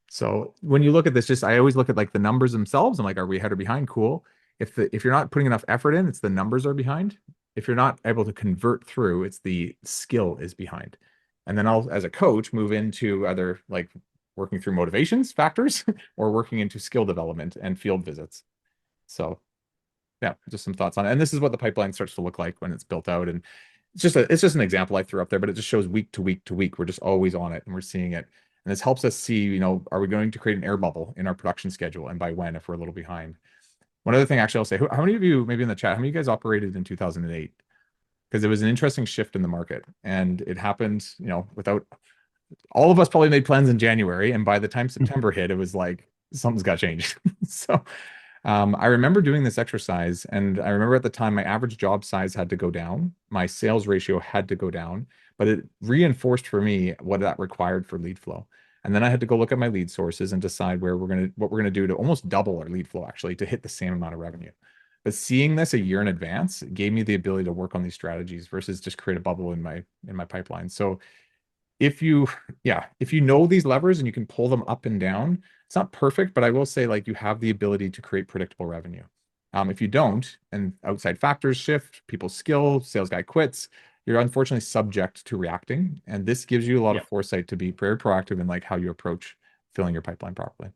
So when you look at this, I always look at like the numbers themselves. I'm like, are we ahead or behind? Cool. If you're not putting enough effort in, it's the numbers are behind. If you're not able to convert through, it's the skill is behind. And then I'll, as a coach, move into either like working through motivations factors or working into skill development and field visits. So yeah, just some thoughts on it. And this is what the pipeline starts to look like when it's built out. And it's just an example I threw up there, but it just shows week to week to week. We're just always on it and we're seeing it. And this helps us see, you know, are we going to create an air bubble in our production schedule and by when if we're a little behind? One other thing, actually, I'll say, how many of you, maybe in the chat, how many of you guys operated in 2008? Because it was an interesting shift in the market and it happened, you know, without all of us probably made plans in January. And by the time September hit, it was like something's got changed. So I remember doing this exercise, and I remember at the time my average job size had to go down, my sales ratio had to go down, but it reinforced for me what that required for lead flow. And then I had to go look at my lead sources and decide what we're gonna do to almost double our lead flow actually to hit the same amount of revenue. But seeing this a year in advance gave me the ability to work on these strategies versus just create a bubble in my pipeline. So if you know these levers and you can pull them up and down, it's not perfect, but I will say like you have the ability to create predictable revenue. If you don't, and outside factors shift, people's skill, sales guy quits, you're unfortunately subject to reacting. And this gives you a lot of foresight to be very proactive in like how you approach filling your pipeline properly.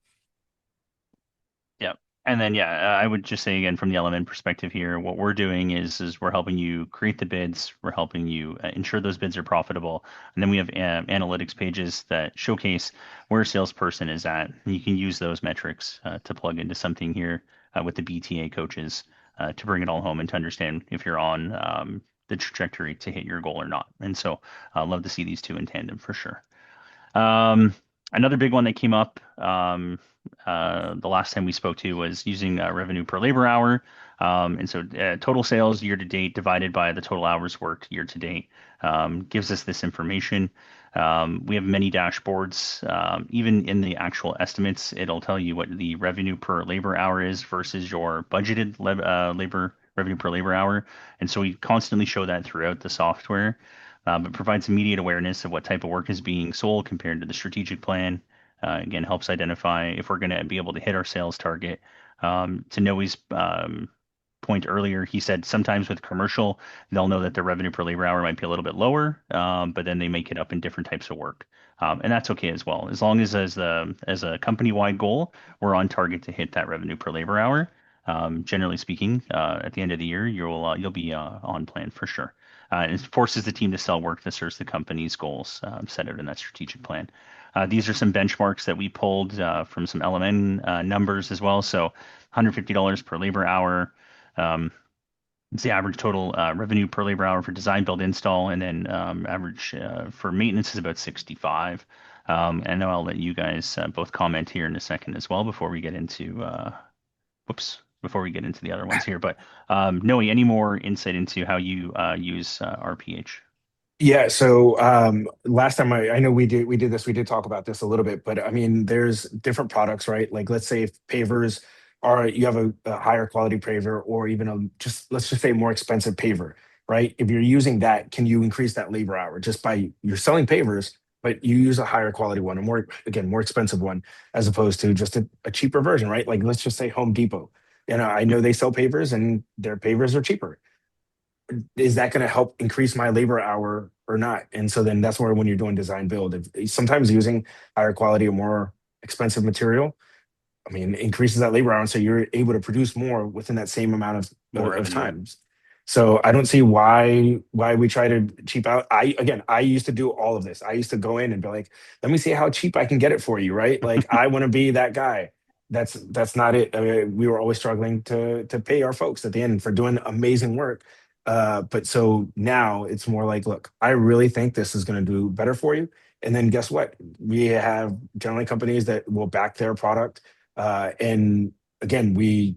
Yeah. And then, I would just say again, from the LMN perspective here, what we're doing is we're helping you create the bids. We're helping you ensure those bids are profitable. And then we have analytics pages that showcase where a salesperson is at. And you can use those metrics to plug into something here with the BTA coaches to bring it all home and to understand if you're on the trajectory to hit your goal or not. And so I'd love to see these two in tandem for sure. Another big one that came up the last time we spoke to was using revenue per labor hour. And so total sales year to date divided by the total hours worked year to date gives us this information. We have many dashboards. Even in the actual estimates, it'll tell you what the revenue per labor hour is versus your budgeted labor revenue per labor hour. And so we constantly show that throughout the software. It provides immediate awareness of what type of work is being sold compared to the strategic plan. Again, helps identify if we're going to be able to hit our sales target. To Noe's point earlier, he said sometimes with commercial, they'll know that their revenue per labor hour might be a little bit lower, but then they make it up in different types of work. And that's okay as well. As long as as a company-wide goal, we're on target to hit that revenue per labor hour. Generally speaking, at the end of the year, you'll be on plan for sure. It forces the team to sell work that serves the company's goals set out in that strategic plan. These are some benchmarks that we pulled from some LMN numbers as well. So $150 per labor hour. It's the average total revenue per labor hour for design, build, install, and then average for maintenance is about 65. And I know I'll let you guys both comment here in a second as well before we get into before we get into the other ones here. But Noe, any more insight into how you use RPH? Yeah, so last time I know we did talk about this a little bit, but I mean there's different products, right? Like let's say if pavers are you have a higher quality paver or even let's just say more expensive paver, right? If you're using that, can you increase that labor hour just by you're selling pavers, but you use a higher quality one, a more expensive one, as opposed to just a cheaper version, right? Like let's just say Home Depot. You know, I know they sell pavers and their pavers are cheaper. Is that going to help increase my labor hour or not? And so then that's where when you're doing design build, sometimes using higher quality or more expensive material, I mean, increases that labor hour, and so you're able to produce more within that same amount of times. So I don't see why we try to cheap out. I used to do all of this. I used to go in and be like, let me see how cheap I can get it for you, right? Like I want to be that guy. That's not it. I mean, we were always struggling to pay our folks at the end for doing amazing work. But so now it's more like, look, I really think this is going to do better for you. And then guess what? We have generally companies that will back their product. And again, we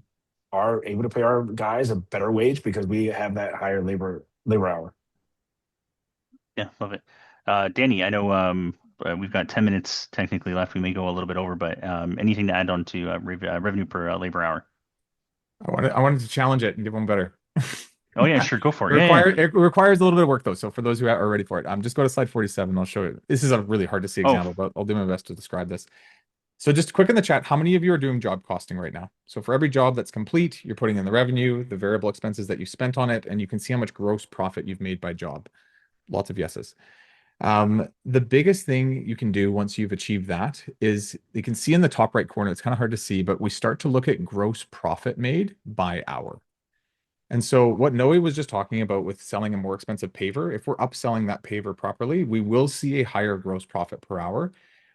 are able to pay our guys a better wage because we have that higher labor hour. Yeah, love it. Danny, I know we've got 10 minutes technically left. We may go a little bit over, but anything to add on to revenue per labor hour? I wanted to challenge it and give one better. Oh yeah, sure, go for it. It. It requires a little bit of work though. So for those who are ready for it, just go to slide 47. I'll show you. This is a really hard to see example, but I'll do my best to describe this. So just quick in the chat, how many of you are doing job costing right now? So for every job that's complete, you're putting in the revenue, the variable expenses that you spent on it, and you can see how much gross profit you've made by job. Lots of yeses. The biggest thing you can do once you've achieved that is you can see in the top right corner, it's kind of hard to see, but we start to look at gross profit made by hour. And so what Noe was just talking about with selling a more expensive paver, if we're upselling that paver properly, we will see a higher gross profit per hour.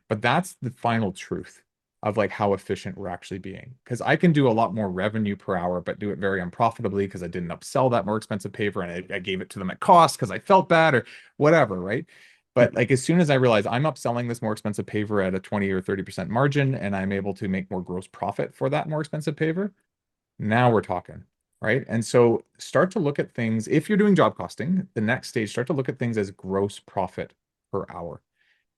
But that's the final truth of like how efficient we're actually being. Because I can do a lot more revenue per hour, but do it very unprofitably because I didn't upsell that more expensive paver and I gave it to them at cost because I felt bad or whatever, right? But like as soon as I realize I'm upselling this more expensive paver at a 20 or 30% margin and I'm able to make more gross profit for that more expensive paver, now we're talking, right? And so start to look at things. If you're doing job costing, the next stage, start to look at things as gross profit per hour.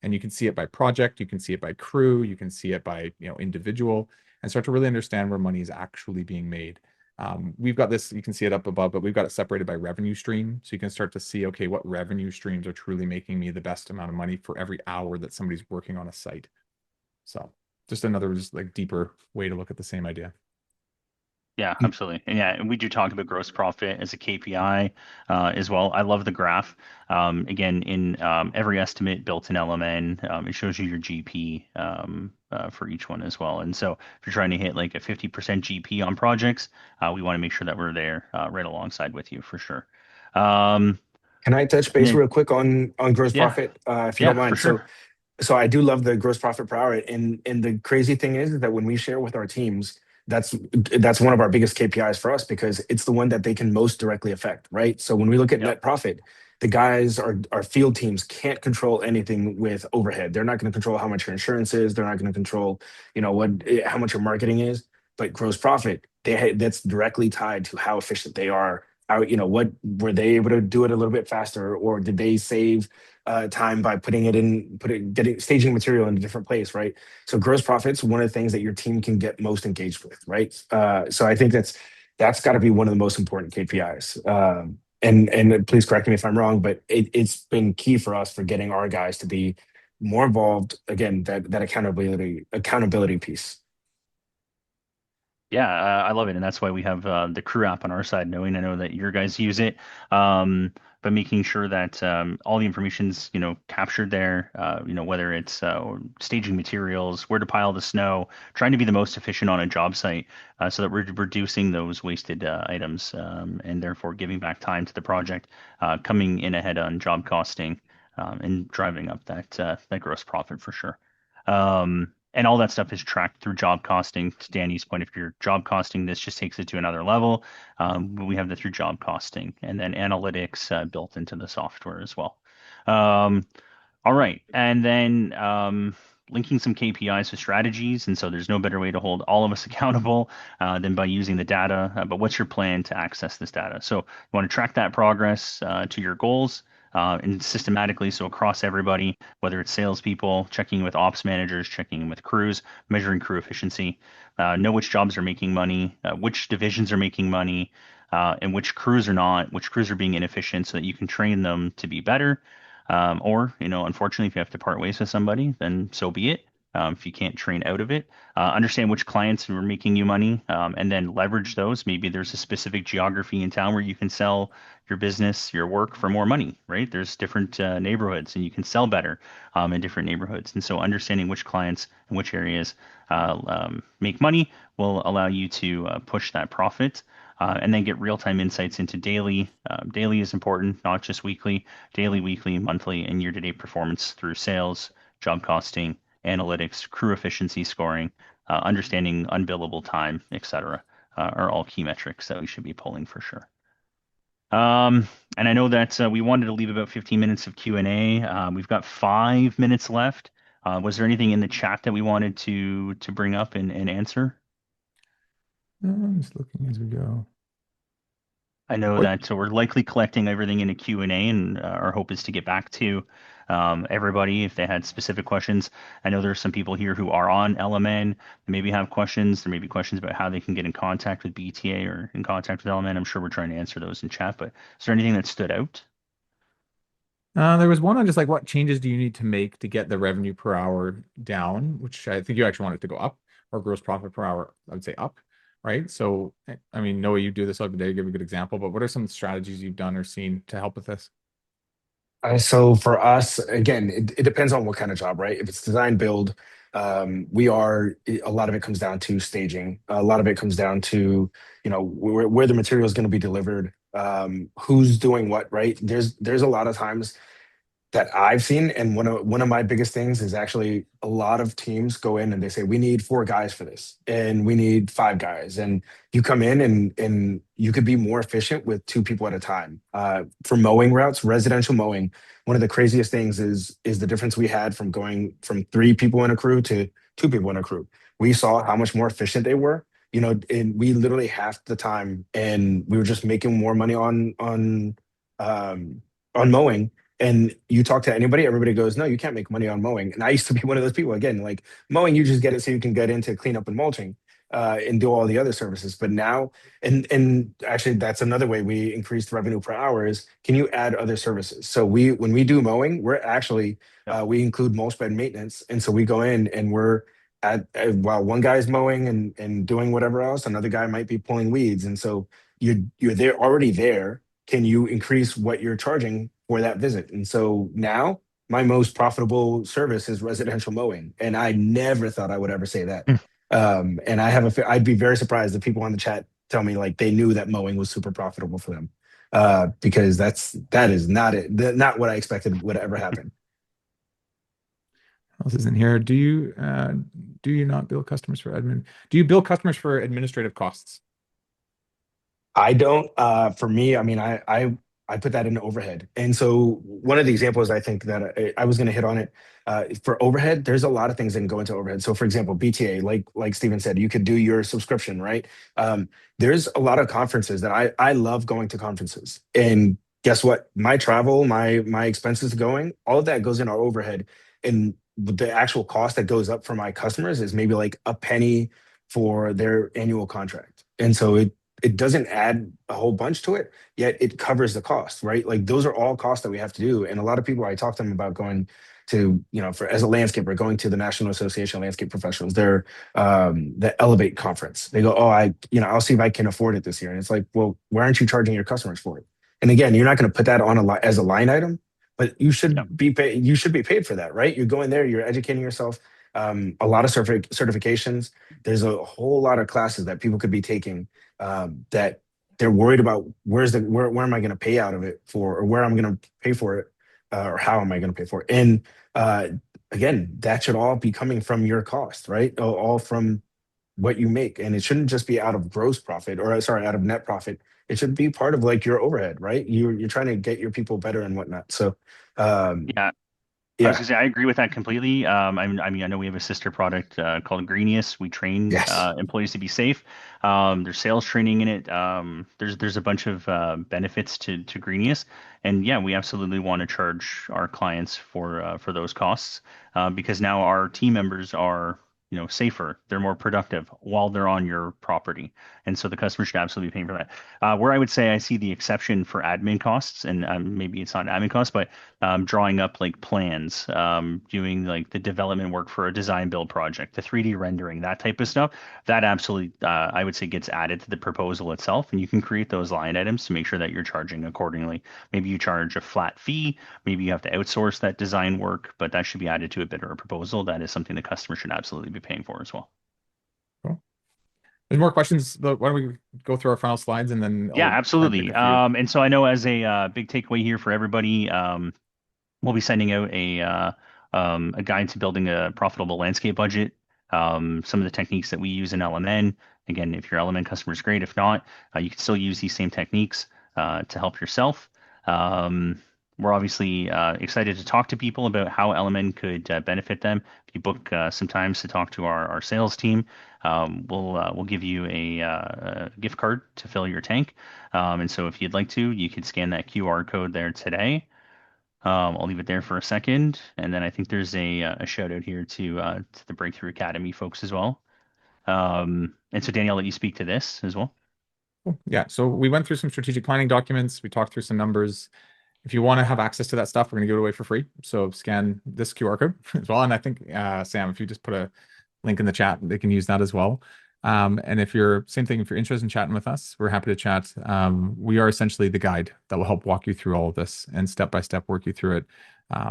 And you can see it by project, you can see it by crew, you can see it by, individual, and start to really understand where money is actually being made. We've got this, you can see it up above, but we've got it separated by revenue stream. So you can start to see, okay, what revenue streams are truly making me the best amount of money for every hour that somebody's working on a site. So just another just like deeper way to look at the same idea. Yeah, absolutely. And yeah, and we do talk about gross profit as a KPI as well. I love the graph. Again, in every estimate built in LMN, it shows you your GP for each one as well. And so if you're trying to hit like a 50% GP on projects, we want to make sure that we're there right alongside with you for sure. Um, Can I touch and base then, real quick on gross yeah, profit, if you yeah, don't for mind? So sure. so I do love the gross profit per hour, and the crazy thing is that when we share with our teams, that's one of our biggest KPIs for us because it's the one that they can most directly affect, right? So when we look at Yep. net profit, the guys, our field teams can't control anything with overhead. They're not going to control how much your insurance is. They're not going to control, what how much your marketing is. But gross profit, that's directly tied to how efficient they are. How, what were they able to do it a little bit faster, or did they save time by getting staging material in a different place, right? So gross profits, one of the things that your team can get most engaged with, right? So I think that's got to be one of the most important KPIs. And please correct me if I'm wrong, but it's been key for us for getting our guys to be more involved. Again, that accountability piece. Yeah, I love it, and that's why we have the crew app on our side. Knowing I know that your guys use it, but making sure that all the information's captured there. Whether it's staging materials, where to pile the snow, trying to be the most efficient on a job site, so that we're reducing those wasted items, and therefore giving back time to the project, coming in ahead on job costing, and driving up that gross profit for sure. And all that stuff is tracked through job costing. To Danny's point, if you're job costing, this just takes it to another level. We have that through job costing and then analytics built into the software as well. Um, all right. And then linking some KPIs with strategies. And so there's no better way to hold all of us accountable than by using the data. But what's your plan to access this data? So you want to track that progress to your goals and systematically. So across everybody, whether it's salespeople, checking with ops managers, checking with crews, measuring crew efficiency, know which jobs are making money, which divisions are making money, and which crews are not, which crews are being inefficient so that you can train them to be better. Or, unfortunately, if you have to part ways with somebody, then so be it. If you can't train out of it, understand which clients are making you money, and then leverage those. Maybe there's a specific geography in town where you can sell your business, your work for more money, right? There's different neighborhoods, and you can sell better in different neighborhoods. And so, understanding which clients and which areas make money will allow you to push that profit. And then get real-time insights into daily. Daily is important, not just weekly. Daily, weekly, monthly, and year-to-date performance through sales, job costing, analytics, crew efficiency scoring, understanding unbillable time, etc., are all key metrics that we should be pulling for sure. And I know that we wanted to leave about 15 minutes of Q&A. We've got 5 minutes left. Was there anything in the chat that we wanted to bring up and answer? I'm just looking as we go. I know What? that so we're likely collecting everything in a Q&A, and our hope is to get back to everybody if they had specific questions. I know there are some people here who are on LMN, maybe have questions. There may be questions about how they can get in contact with BTA or in contact with LMN. I'm sure we're trying to answer those in chat, but is there anything that stood out? There was one on just like what changes do you need to make to get the revenue per hour down, which I think you actually want it to go up, or gross profit per hour, I would say up, right? So, I mean, Noah, you do this every day, give a good example, but what are some strategies you've done or seen to help with this? So for us, again, it depends on what kind of job, right? If it's design build, a lot of it comes down to staging. A lot of it comes down to, where the material is going to be delivered, who's doing what, right? There's a lot of times that I've seen, and one of my biggest things is actually a lot of teams go in and they say we need 4 guys for this, and we need 5 guys, and you come in and you could be more efficient with 2 people at a time. For mowing routes, residential mowing, one of the craziest things is the difference we had from going from 3 people in a crew to 2 people in a crew. We saw how much more efficient they were. And we literally halved the time, and we were just making more money on mowing. And you talk to anybody, everybody goes, no, you can't make money on mowing. And I used to be one of those people. Again, like mowing, you just get it so you can get into cleanup and mulching, and do all the other services. But now, and actually, that's another way we increased revenue per hour is, can you add other services? So when we do mowing, we're actually, Yep. we include mulch bed maintenance. And so we go in and we're while one guy's mowing and doing whatever else, another guy might be pulling weeds. And so you're there already there. Can you increase what you're charging for that visit? And so now my most profitable service is residential mowing, and I never thought I would ever say that. And I'd be very surprised if people on the chat tell me like they knew that mowing was super profitable for them, because that is not it, not what I expected would ever happen. Else is in here. Do you not bill customers for admin? Do you bill customers for administrative costs? I don't. For me, I mean, I put that in overhead, and so one of the examples I think that I was going to hit on it, for overhead. There's a lot of things that can go into overhead. So, for example, BTA, like Steven said, you could do your subscription, right? There's a lot of conferences that I love going to conferences, and guess what? My travel, my expenses going, all of that goes in our overhead, and the actual cost that goes up for my customers is maybe like a penny for their annual contract, and so it doesn't add a whole bunch to it, yet it covers the cost, right? Like those are all costs that we have to do. And a lot of people, I talk to them about going to, for as a landscaper, going to the National Association of Landscape Professionals, the Elevate conference. They go, oh, I'll see if I can afford it this year. And it's like, well, why aren't you charging your customers for it? And again, you're not going to put that on as a line item, but you Yep. should be paid. You should be paid for that, right? You're going there, you're educating yourself. A lot of certifications. There's a whole lot of classes that people could be taking, that they're worried about where am I going to pay out of it for, or where I'm going to pay for it, or how am I going to pay for it. And uh, again, that should all be coming from your cost, right? All from what you make, and it shouldn't just be out of gross profit, or sorry, out of net profit. It should be part of like your overhead, right? You're trying to get your people better and whatnot. So um, Yeah. I was yeah. gonna say I agree with that completely. I know we have a sister product called Greenius. We train Yes. employees to be safe. There's sales training in it. There's a bunch of benefits to Greenius, and yeah, we absolutely want to charge our clients for those costs, because now our team members are safer. They're more productive while they're on your property, and so the customer should absolutely be paying for that. Where I would say I see the exception for admin costs, and maybe it's not admin costs, but drawing up like plans, doing like the development work for a design build project, the 3D rendering, that type of stuff. That absolutely, I would say, gets added to the proposal itself, and you can create those line items to make sure that you're charging accordingly. Maybe you charge a flat fee, maybe you have to outsource that design work, but that should be added to a bid or a proposal. That is something the customer should absolutely be paying for as well. Cool. There's more questions, but why don't we go through our final slides and then Yeah, I'll try and pick absolutely. a few. And so I know as a big takeaway here for everybody, we'll be sending out a guide to building a profitable landscape budget. Some of the techniques that we use in LMN. Again, if your LMN customer is great. If not, you can still use these same techniques to help yourself. We're obviously excited to talk to people about how LMN could benefit them. If you book some times to talk to our sales team, we'll give you a gift card to fill your tank. And so if you'd like to, you could scan that QR code there today. I'll leave it there for a second, and then I think there's a shout out here to the Breakthrough Academy folks as well. And so Danny, I'll let you speak to this as well. Cool. Yeah, so we went through some strategic planning documents. We talked through some numbers. If you want to have access to that stuff, we're going to give it away for free. So scan this QR code as well. And I think, Sam, if you just put a link in the chat, they can use that as well. And if you're, same thing, if you're interested in chatting with us, we're happy to chat. We are essentially the guide that will help walk you through all of this and step by step work you through it.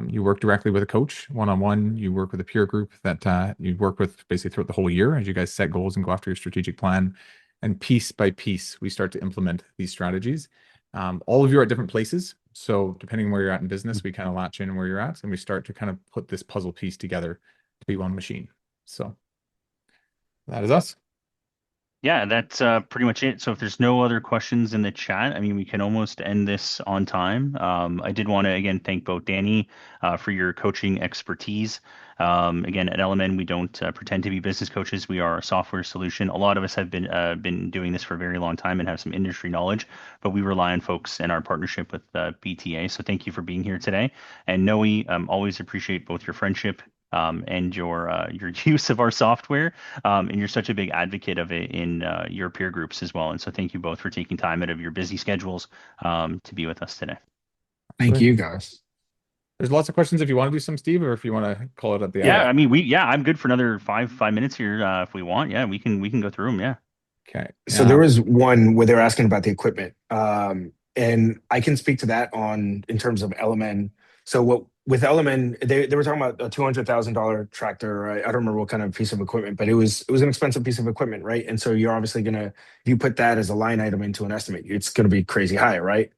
You work directly with a coach one-on-one. You work with a peer group that you work with basically throughout the whole year as you guys set goals and go after your strategic plan. And piece by piece, we start to implement these strategies. All of you are at different places. So depending on where you're at in business, we kind of latch in where you're at and we start to kind of put this puzzle piece together to be one machine. So that is us. Yeah, that's pretty much it. So if there's no other questions in the chat, I mean, we can almost end this on time. I did want to again thank both Danny for your coaching expertise. Again, at LMN, we don't pretend to be business coaches. We are a software solution. A lot of us have been doing this for a very long time and have some industry knowledge, but we rely on folks in our partnership with BTA. So thank you for being here today. And Noe, always appreciate both your friendship and your use of our software. And you're such a big advocate of it in your peer groups as well. And so thank you both for taking time out of your busy schedules to be with us today. Thank you, guys. There's lots of questions if you want to do some, Steve, or if you want to call it at the Yeah, end. I mean, I'm good for another five minutes here if we want. Yeah, we can go through them. Yeah. Okay. So there was one where they were asking about the equipment, and I can speak to that in terms of LMN. So what with LMN, they were talking about a $200,000 tractor. I don't remember what kind of piece of equipment, but it was an expensive piece of equipment, right? And so you're obviously gonna if you put that as a line item into an estimate, it's gonna be crazy high, right?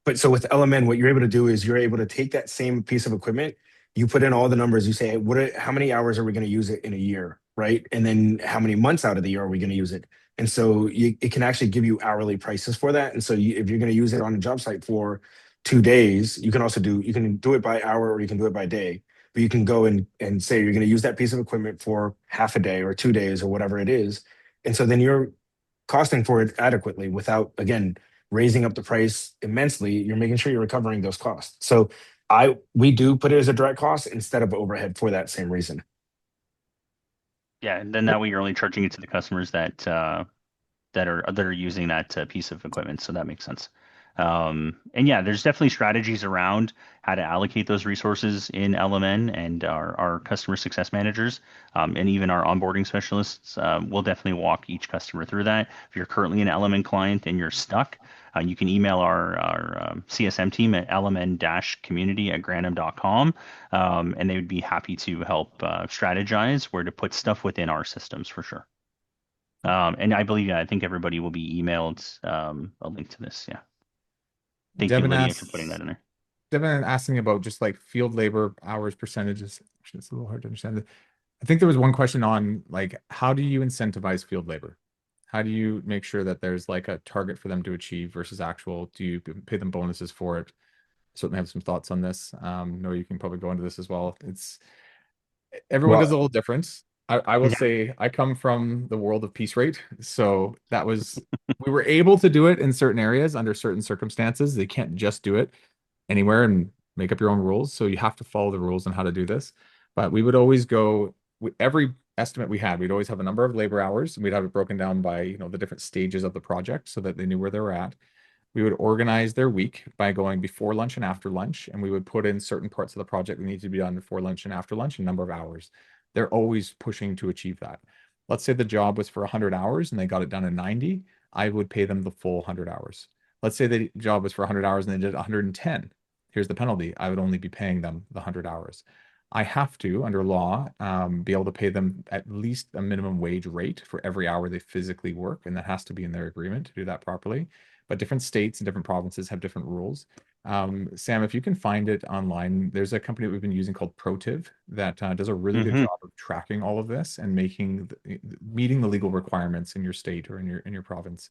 But so with LMN, what you're able to do is you're able to take that same piece of equipment, you put in all the numbers, you say, how many hours are we going to use it in a year, right? And then how many months out of the year are we going to use it? And so it can actually give you hourly prices for that. And so if you're going to use it on a job site for 2 days, you can do it by hour or you can do it by day. But you can go and say you're going to use that piece of equipment for half a day or 2 days or whatever it is. And so then you're costing for it adequately without, again, raising up the price immensely. You're making sure you're recovering those costs. So we do put it as a direct cost instead of overhead for that same reason. Yeah, and then that way you're only charging it to the customers that are using that piece of equipment. So that makes sense. And yeah, there's definitely strategies around how to allocate those resources in LMN, and our customer success managers and even our onboarding specialists will definitely walk each customer through that. If you're currently an LMN client and you're stuck, you can email our CSM team at lmn-community@granum.com, and they would be happy to help strategize where to put stuff within our systems for sure. And I believe, I think everybody will be emailed a link to this. Yeah. Thank you, Lydia, for putting that in there. Devin asking about just like field labor hours percentages. Actually, it's a little hard to understand. I think there was one question on like, how do you incentivize field labor? How do you make sure that there's like a target for them to achieve versus actual? Do you pay them bonuses for it? Certainly have some thoughts on this. No, you can probably go into this as well. Everyone does a little different. I will say I come from the world of piece rate. So we were able to do it in certain areas under certain circumstances. They can't just do it anywhere and make up your own rules. So you have to follow the rules on how to do this. But we would always go, every estimate we had, we'd always have a number of labor hours and we'd have it broken down by, the different stages of the project so that they knew where they were at. We would organize their week by going before lunch and after lunch, and we would put in certain parts of the project that need to be done before lunch and after lunch, a number of hours. They're always pushing to achieve that. Let's say the job was for 100 hours and they got it done in 90. I would pay them the full 100 hours. Let's say the job was for 100 hours and they did 110. Here's the penalty. I would only be paying them the 100 hours. I have to, under law, be able to pay them at least a minimum wage rate for every hour they physically work, and that has to be in their agreement to do that properly. But different states and different provinces have different rules. Sam, if you can find it online, there's a company that we've been using called Protiv that does a really good job of tracking all of this and meeting the legal requirements in your state or in your province.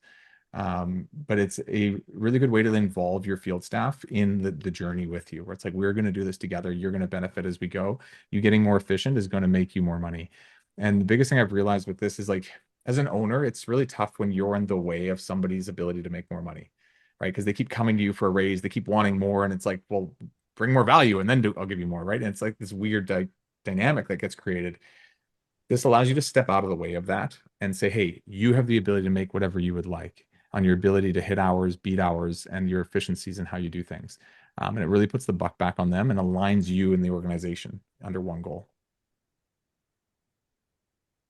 But it's a really good way to involve your field staff in the journey with you, where it's like, we're going to do this together. You're going to benefit as we go. You getting more efficient is going to make you more money. And the biggest thing I've realized with this is like, as an owner, it's really tough when you're in the way of somebody's ability to make more money, right? Because they keep coming to you for a raise, they keep wanting more, and it's like, well, bring more value and then I'll give you more, right? And it's like this weird dynamic that gets created. This allows you to step out of the way of that and say, hey, you have the ability to make whatever you would like on your ability to hit hours, beat hours, and your efficiencies and how you do things. And it really puts the buck back on them and aligns you and the organization under one goal.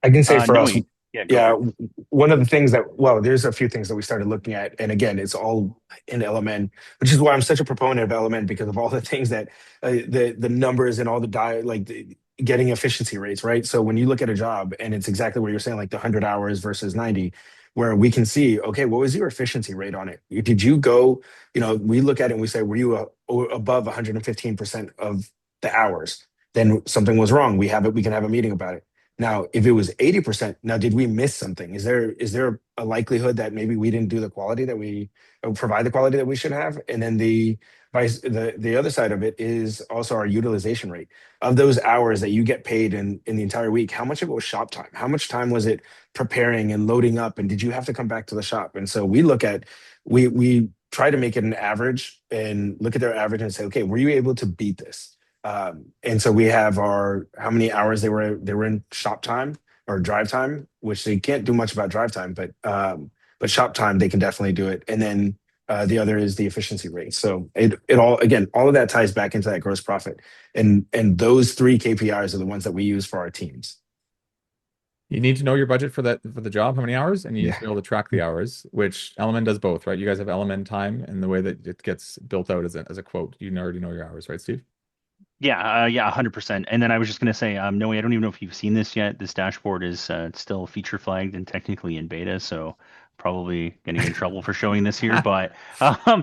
I can say for No, us, yeah, go for yeah, it. one of the things that, well, there's a few things that we started looking at. And again, it's all in LMN, which is why I'm such a proponent of LMN because of all the things that the numbers and all the getting efficiency rates, right? So when you look at a job and it's exactly what you're saying, like the 100 hours versus 90, where we can see, okay, what was your efficiency rate on it? Did you go, we look at it and we say, were you above 115% of the hours? Then something was wrong. We can have a meeting about it. Now, if it was 80%, now did we miss something? Is there a likelihood that maybe we didn't do the quality that we provide the quality that we should have? And then the other side of it is also our utilization rate of those hours that you get paid in the entire week. How much of it was shop time? How much time was it preparing and loading up? And did you have to come back to the shop? And so we try to make it an average and look at their average and say, okay, were you able to beat this? And so we have our how many hours they were in shop time or drive time, which they can't do much about drive time, but shop time they can definitely do it. And then the other is the efficiency rate. So it all again all of that ties back into that gross profit, and those three KPIs are the ones that we use for our teams. You need to know your budget for the job, how many hours, and you need Yeah, to be able to track the hours, which Element does both, right? You guys have Element time, and the way that it gets built out as a quote, you already know your hours, right, Steve? Yeah, 100%. And then I was just going to say, no, I don't even know if you've seen this yet. This dashboard is still feature flagged and technically in beta, so probably getting in trouble for showing this here. But um,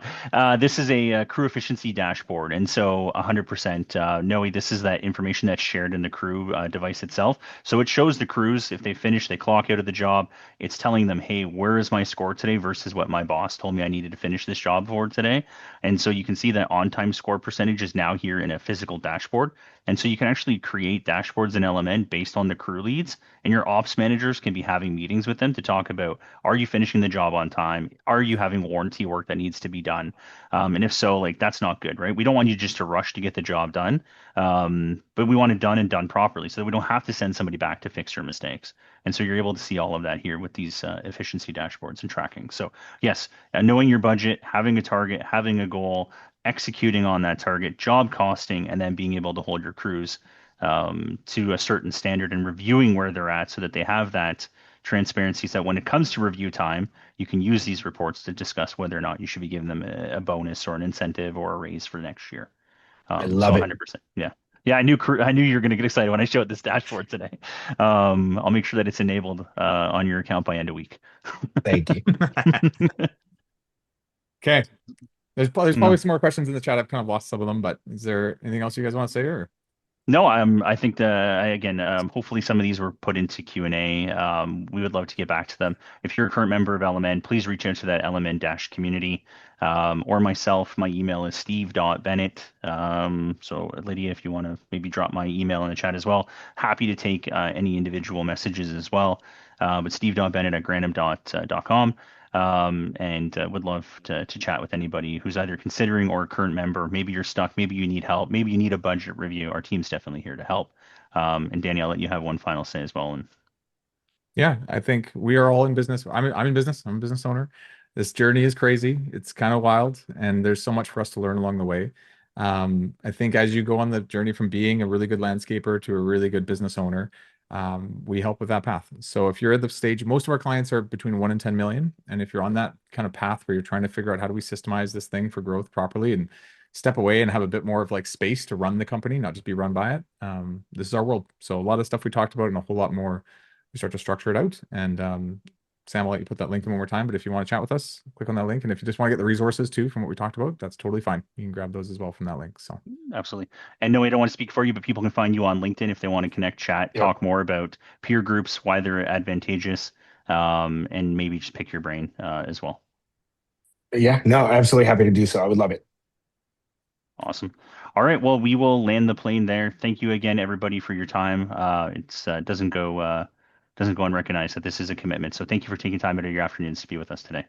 this is a, crew efficiency dashboard, and so 100%, Noe, this is that information that's shared in the crew device itself. So it shows the crews if they finish, they clock out of the job. It's telling them, hey, where is my score today versus what my boss told me I needed to finish this job for today. And so you can see that on-time score percentage is now here in a physical dashboard. And so you can actually create dashboards in LMN based on the crew leads, and your ops managers can be having meetings with them to talk about, are you finishing the job on time? Are you having warranty work that needs to be done? And if so, like that's not good, right? We don't want you just to rush to get the job done, but we want it done and done properly so that we don't have to send somebody back to fix your mistakes. And so you're able to see all of that here with these efficiency dashboards and tracking. So yes, knowing your budget, having a target, having a goal, executing on that target, job costing, and then being able to hold your crews to a certain standard and reviewing where they're at so that they have that transparency so that when it comes to review time, you can use these reports to discuss whether or not you should be giving them a bonus or an incentive or a raise for next year. I So love it. 100%. Yeah. Yeah, I knew you were going to get excited when I showed this dashboard today. I'll make sure that it's enabled on your account by end of week. Thank you. Okay. There's No. probably some more questions in the chat. I've kind of lost some of them, but is there anything else you guys want to say or? No, I think again, hopefully some of these were put into Q&A. We would love to get back to them. If you're a current member of LMN, please reach out to that LMN-community or myself. My email is steve.bennett. So Lydia, if you want to maybe drop my email in the chat as well, happy to take any individual messages as well. But steve.bennett@granum.com. And would love to chat with anybody who's either considering or a current member. Maybe you're stuck, maybe you need help, maybe you need a budget review. Our team's definitely here to help. And Danny, I'll let you have one final say as well. And Yeah, I think we are all in business. I'm in business. I'm a business owner. This journey is crazy. It's kind of wild, and there's so much for us to learn along the way. I think as you go on the journey from being a really good landscaper to a really good business owner, we help with that path. So if you're at the stage, most of our clients are between 1 and 10 million, and if you're on that kind of path where you're trying to figure out how do we systemize this thing for growth properly and step away and have a bit more of like space to run the company, not just be run by it, this is our world. So a lot of stuff we talked about and a whole lot more we start to structure it out. And Sam, I'll let you put that link in one more time. But if you want to chat with us, click on that link. And if you just want to get the resources too from what we talked about, that's totally fine. You can grab those as well from that link. So absolutely. And no, I don't want to speak for you, but people can find you on LinkedIn if they want to connect, chat, Yep. talk more about peer groups, why they're advantageous, and maybe just pick your brain as well. Yeah, no, absolutely happy to do so. I would love it. Awesome. All right. Well, we will land the plane there. Thank you again, everybody, for your time. It's doesn't go unrecognized that this is a commitment. So thank you for taking time out of your afternoons to be with us today.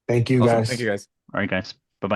Thank you, awesome. Thank guys. you guys. All right, guys.